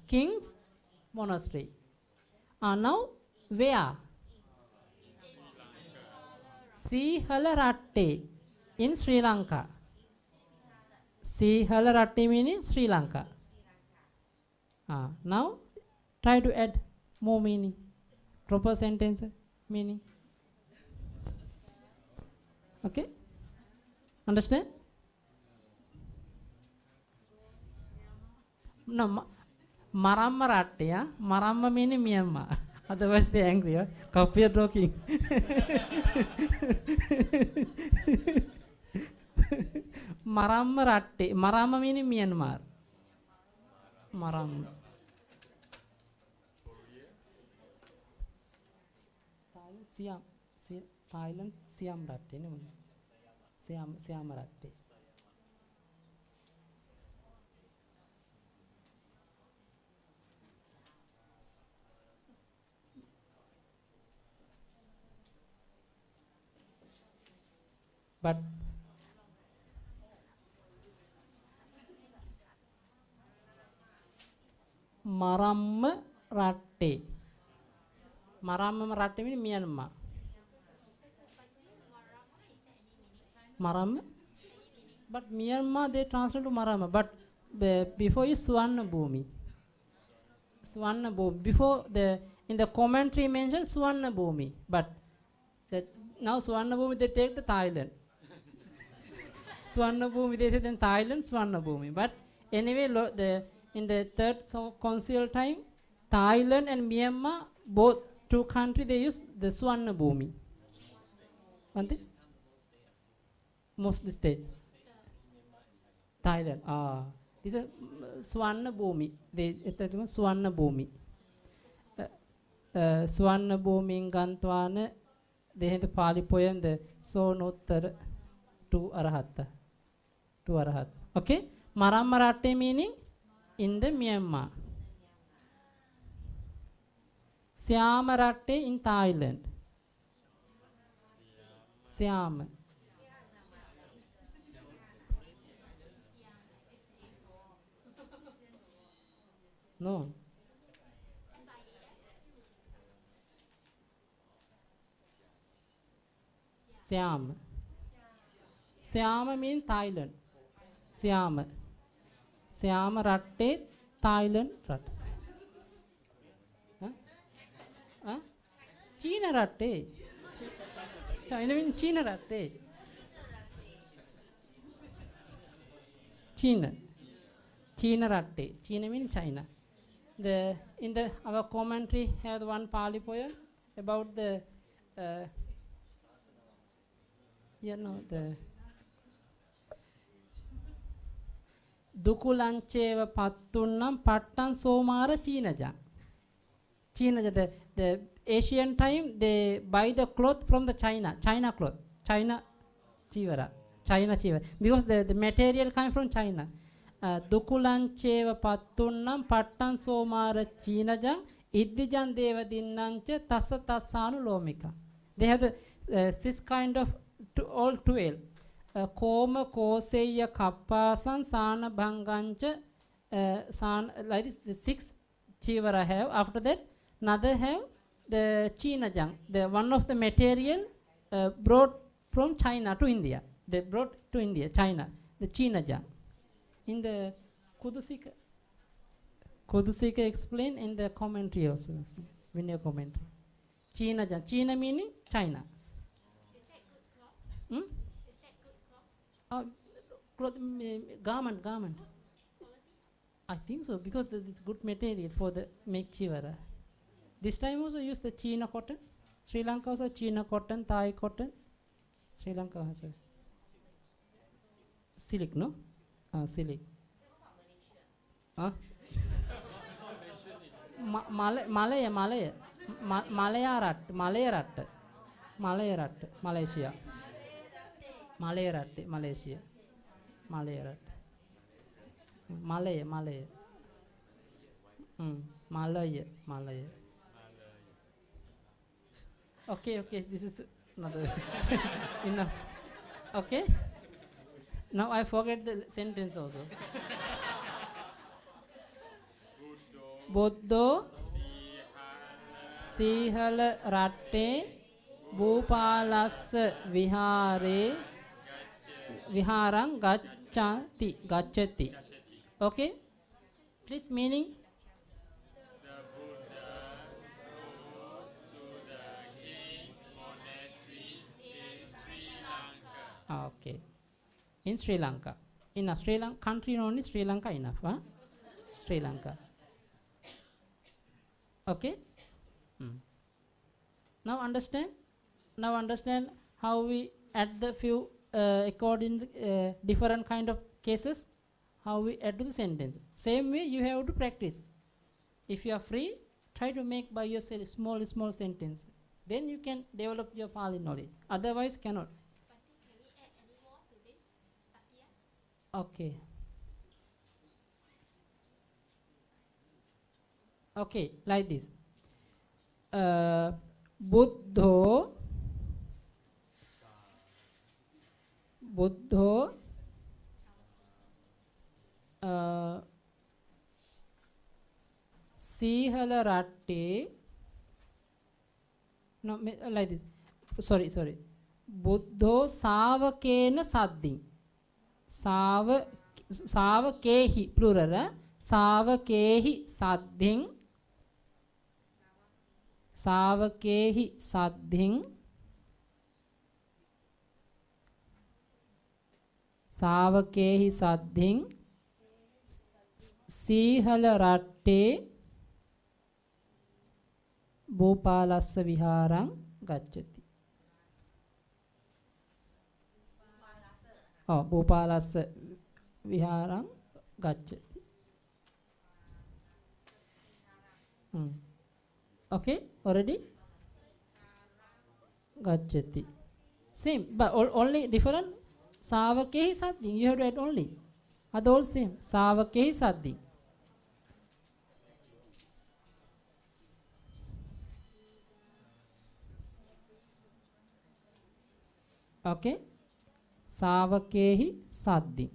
King's monastery. Now, where? Sihala Ratte in Sri Lanka. Sihala Ratte meaning Sri Lanka. Now, try to add more meaning. Proper sentence meaning. Okay? Understand? No, Maramma Ratte. Maramma meaning Myanmar. Otherwise they angry. Copy your talking. Maramma Ratte. Maramma meaning Myanmar. Maramma. Siam. Thailand Siam Ratte. Siam Ratte. But Maramma Ratte. Maramma Ratte means Myanmar. Maramma. But Myanmar they translate to Maramma. But before is Swarna Bhumi. Swarna Bhumi. Before in the commentary mentioned Swarna Bhumi. But now Swarna Bhumi they take the Thailand. Swarna Bhumi they say then Thailand Swarna Bhumi. But anyway in the third council time Thailand and Myanmar both two countries they use the Swarna Bhumi. Most state. Thailand. This is Swarna Bhumi. They Swarna Bhumi. Swarna Bhumi Gantwana. They have the Pali poem the Sonottara to Arahatta. To Arahat. Okay? Maramma Ratte meaning in the Myanmar. Siama Ratte in Thailand. Siama. No. Siam. Siam means Thailand. Siam. Siam Ratte, Thailand Ratte. China Ratte. China means China Ratte. China. China Ratte. China means China. Our commentary has one Pali poem about the Dukulancheva Pattunam Pattan Somara Chinaja. Chinaja, the Asian time they buy the cloth from the China cloth. China Chivara. China Chivara. Because the material comes from China. Dukulancheva Pattunam Pattan Somara Chinaja Iddijan Deva Dinnancha Tassa Tassanu Lomika. They have this kind of all 12. Koma Koseya Kappasan Sana Bhangancha like this, the 6 Chivara have. After that, another have the Chinajang, the one of the material brought from China to India. They brought to India, China, the Chinajang. In the Kudusika explain in the commentary also. Vinaya commentary. China, China meaning China. Is that good cloth? Hmm? Is that good cloth? Garment. Quality? I think so because it's good material for the make chivara. This time also use the China cotton. Sri Lanka also China cotton, Thai cotton. Sri Lanka has a silk, no? Silk. Huh? Malaya, Malaysia. Malaysia. Malaya. Malaya. Okay, this is another enough. Okay. Now I forget the sentence also. Buddho Sihala Ratte Bhupalassa Viharang Gacchati. Okay? Please meaning. Okay. In Sri Lanka. In a Sri Lanka country only Sri Lanka enough, huh? Sri Lanka. Okay? Now understand how we add the few according different kind of cases, how we add to the sentence. Same way you have to practice. If you are free, try to make by yourself small sentence. Then you can develop your Pali knowledge. Otherwise cannot. Can we add any more to this? Satya? Okay. Okay, like this. Buddho Sihala Ratte. No, like this. Sorry. Buddho Savakena Saddin. Savakehi, plural. Savakehi Saddin. Savakehi Saddin. Savakehi Saddin. Sihala Ratte Bhupalassa Viharang Gacchati. Bhupalassa Viharang Gacchati. Okay, already? Gacchati. Same, but only different. Savakehi Saddin, you have to add only. Other all same. Savakehi Saddin. Okay? Savakehi Saddin.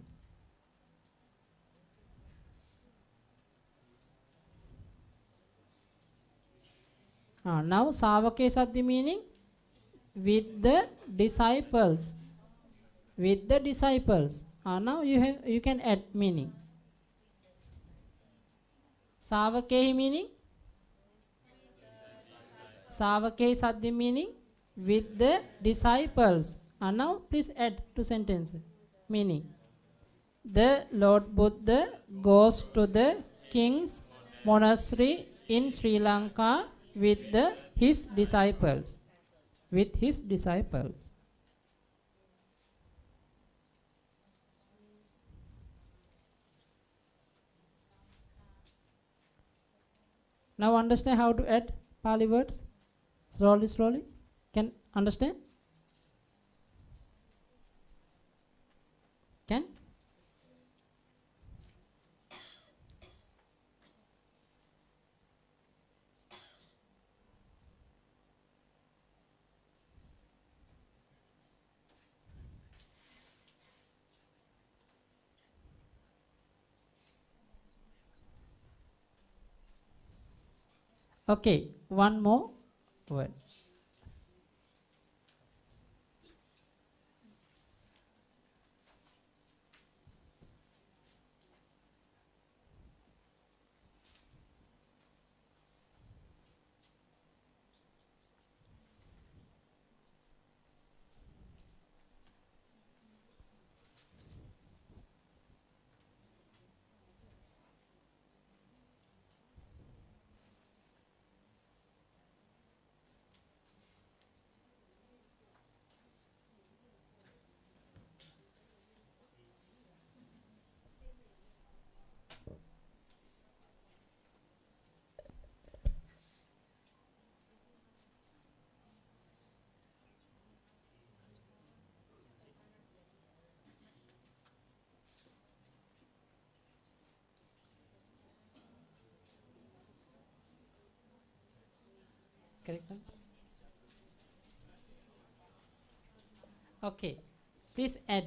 Now Savake Saddhi meaning with the disciples. With the disciples. Now you can add meaning. Savakehi meaning? Savakehi Saddhi meaning with the disciples. Now please add to sentence meaning. The Lord Buddha goes to the king's monastery in Sri Lanka with his disciples. With his disciples. Now understand how to add Pali words? Slowly. Can understand? Can? Okay, one more word. Correct? Okay. Please add.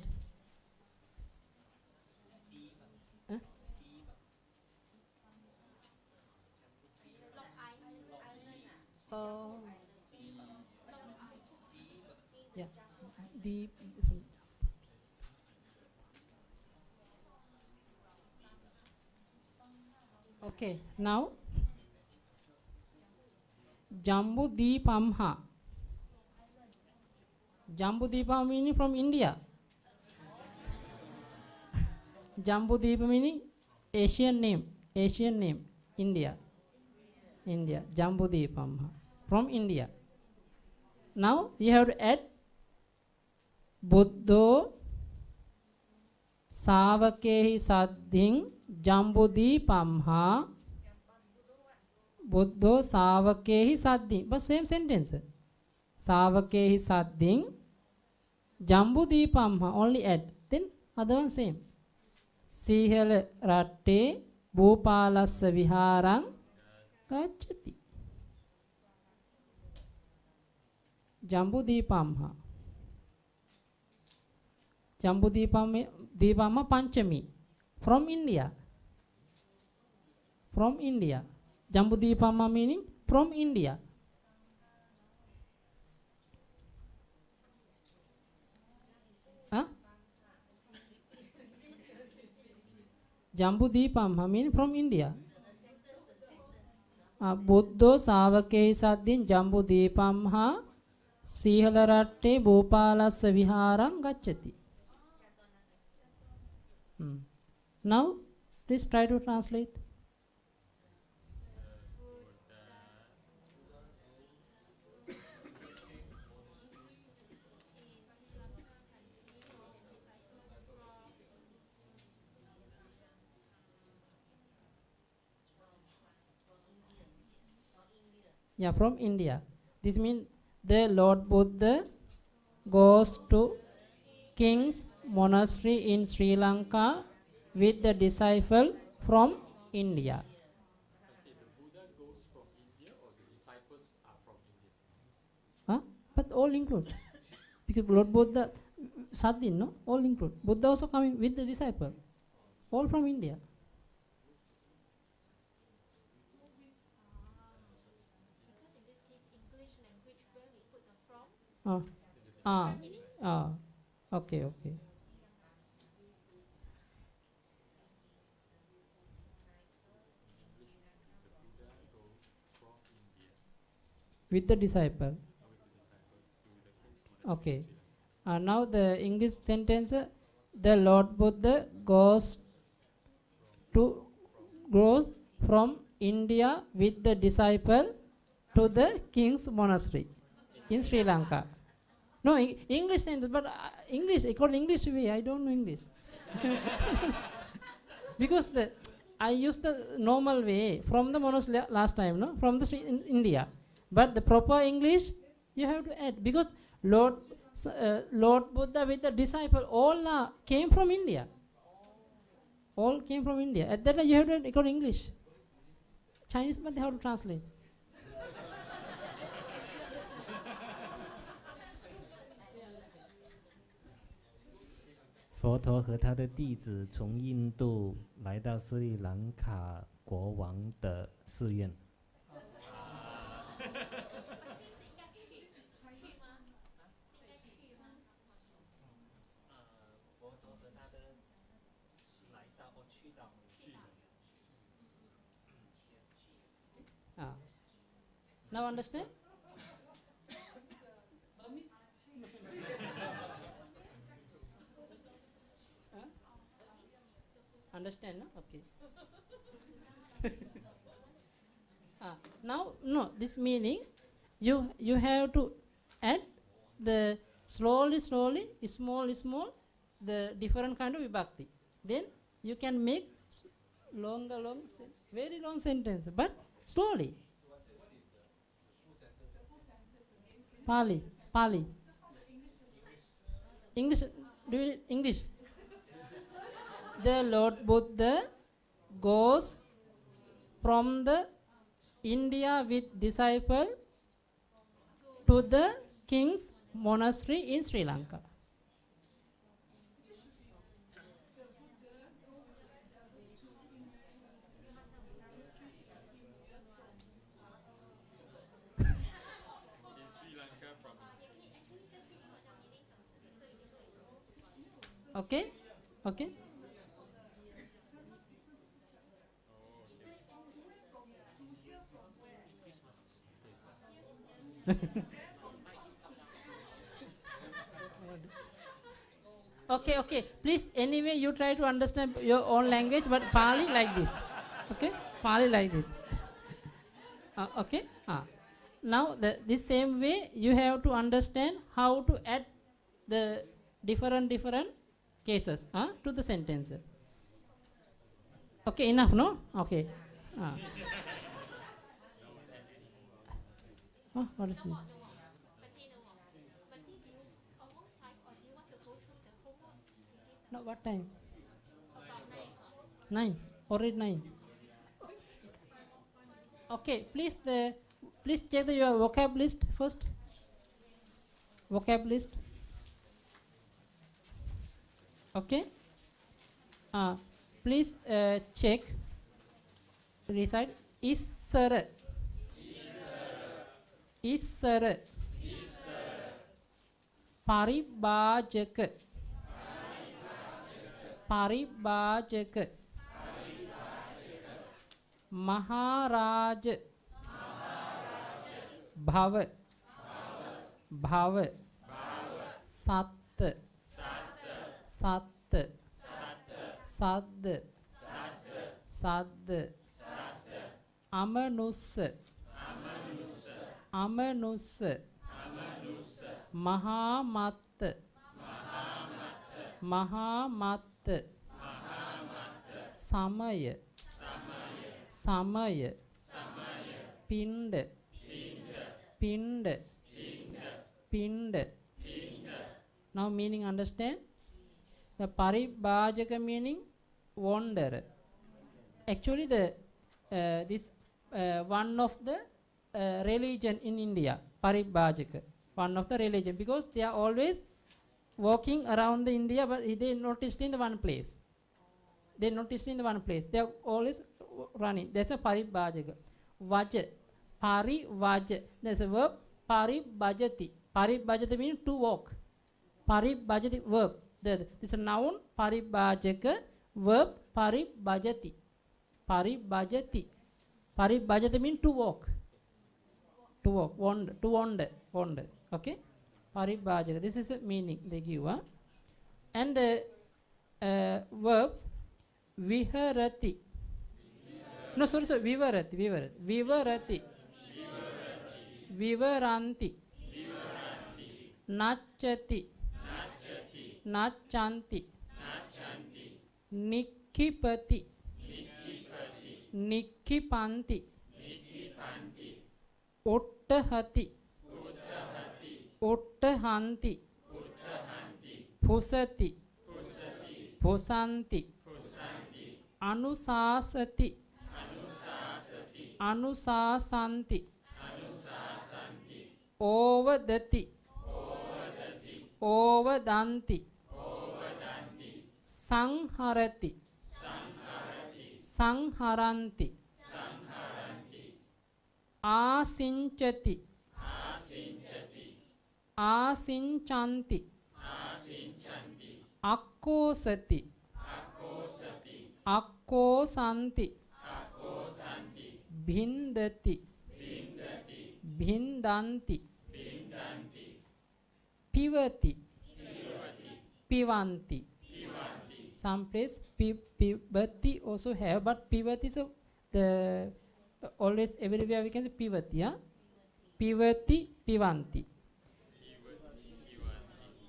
Huh? Oh. Yeah. The okay. Now Jambu Deepamha. Jambu Deepa meaning from India. Jambu Deepa meaning Asian name. Asian name. India. India. Jambu Deepamha. From India. Now you have to add Buddho Savakehi Saddhin Jambu Deepamha. Buddho Savakehi Saddhin. But same sentence. Savakehi Saddhin Jambu Deepamha. Only add. Then other one same. Sihela Ratte Bhupalassa Viharang Gacchati. Jambu Deepamha. Jambu Deepamha Panchami. From India. From India. Jambu Deepamha meaning from India. Huh? Jambu Deepamha meaning from India. Buddho Savakehi Saddhin Jambu Deepamha Sihalaratte Bhupalassa Viharang Gacchati. Now, please try to translate. Yeah, from India. This means the Lord Buddha goes to King's monastery in Sri Lanka with the disciple from India. Huh? But all include. Because Lord Buddha, Saddhin, no? All include. Buddha also coming with the disciple. All from India. Okay, okay. With the disciple. Okay. Now the English sentence, the Lord Buddha goes from India with the disciple to the King's monastery in Sri Lanka. No, English sentence, but English, according English way, I don't know English. Because I used the normal way from the monastery last time, no? From the street in India. But the proper English, you have to add. Because Lord Buddha with the disciple, all came from India. All came from India. At that time, you have to add according English. Chinese, but they have to translate. 佛陀和他的弟子从印度来到斯里兰卡国王的寺院。佛陀和他的来到去到。Now understand? Understand, no? Okay. Now, no, this meaning, you have to add the slowly, small, the different kind of vibhakti. Then you can make very long sentence, but slowly. Pali. English, do you need English? The Lord Buddha goes from the India with disciple to the king's monastery in Sri Lanka. Okay, okay. Okay, okay. Please, anyway, you try to understand your own language, but Pali like this. Okay, Pali like this. Okay. Now, this same way, you have to understand how to add the different cases to the sentence. Okay, enough, no? Okay. What is it? But you know, but did you almost type or do you want to go through the homework? No, what time? About 9 o'clock. 9. Already 9. Okay, please check your vocab list first. Vocab list. Okay. Please check. Recite. Issara. Issara. Paribhajaka. Paribhajaka. महाराज भव भव सत सत सद सद अमनुस अमनुस महामत महामत समय समय पिंड पिंड पिंड. Now meaning understand. The paribhajaka meaning wander. Actually the this one of the religion in India, paribhajaka, one of the religion, because they are always walking around the India, but they noticed in the one place. They noticed in the one place. They are always running. That's a paribhajaka. Vaja, parivaja. There's a verb paribhajati. Paribhajati means to walk. Paribhajati verb. This is a noun paribhajaka, verb paribhajati. Paribhajati. Paribhajati means to walk. To walk, wander, to wander, wander. Okay? Paribhajaka. This is the meaning they give. And the verbs viharati. No, sorry, vivarati, vivarati. Vivarati. Vivaranti. Nachati. Nachanti. Nikkipati. Nikkipanti. Uttahati. Uttahanti. Pusati. Pusanti. Anusasati. Anusasanti. Ovadati. Ovadanti. Sangharati. Sangharanti. Asinchati. Asinchanti. Akkosati. Akkosanti. Bhindati. Bhindanti. Pivati. Pivanti. Some place pivati also have, but pivati is the always everywhere we can say pivati. Yeah? Pivati, pivanti.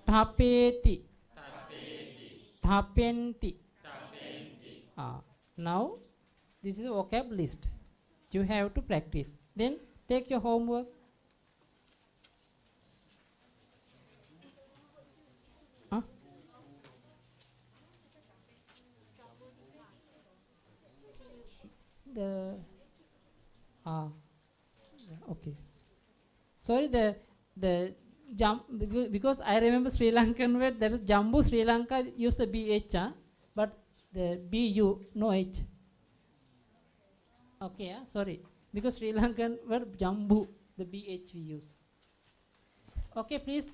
Tapeti. Tapenti. Now this is a vocab list. You have to practice. Then take your homework. Okay. Sorry, the because I remember Sri Lankan word, that is Jambu. Sri Lanka use the BH, but the BU, no H. Okay, sorry. Because Sri Lankan word Jambu, the BH we use. Okay, please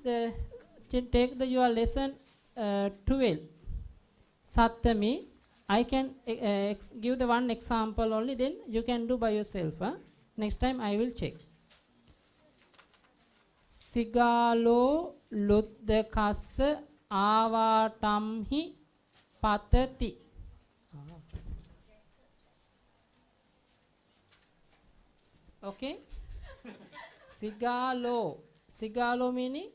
take your lesson 12. Sattami. I can give the one example only, then you can do by yourself. Next time I will check. Sigalo luddakassa avatamhi patati. Okay. Sigalo. Sigalo meaning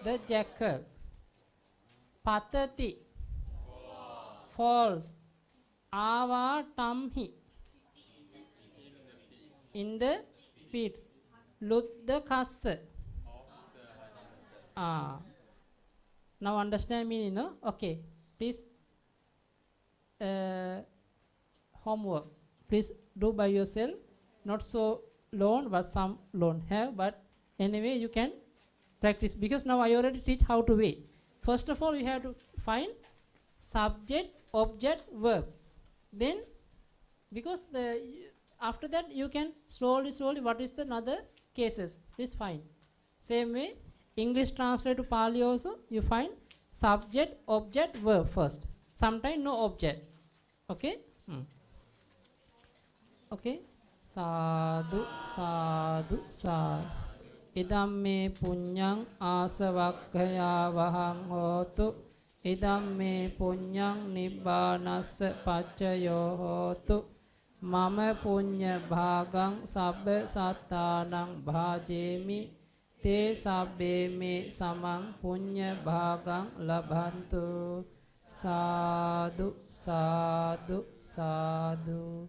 the jackal. Patati. Falls. Avatamhi. In the pits. Luddakassa. Now understand meaning, no? Okay. Please homework. Please do by yourself. Not so long, but some long have. But anyway, you can practice. Because now I already teach how to wait. First of all, you have to find subject, object, verb. Then, because after that you can slowly what is the another cases. Please find. Same way, English translate to Pali also, you find subject, object, verb first. Sometimes no object. Okay? Okay? Sadhu, sadhu, sadhu. Idam me punyang asavakkaya vahang hotu. Idam me punyang nibbanassa paccayo hotu. Mama punya bhagang sabba sattanang bhajemi. Te sabbe me samang punya bhagang labhantu. Sadhu, sadhu, sadhu.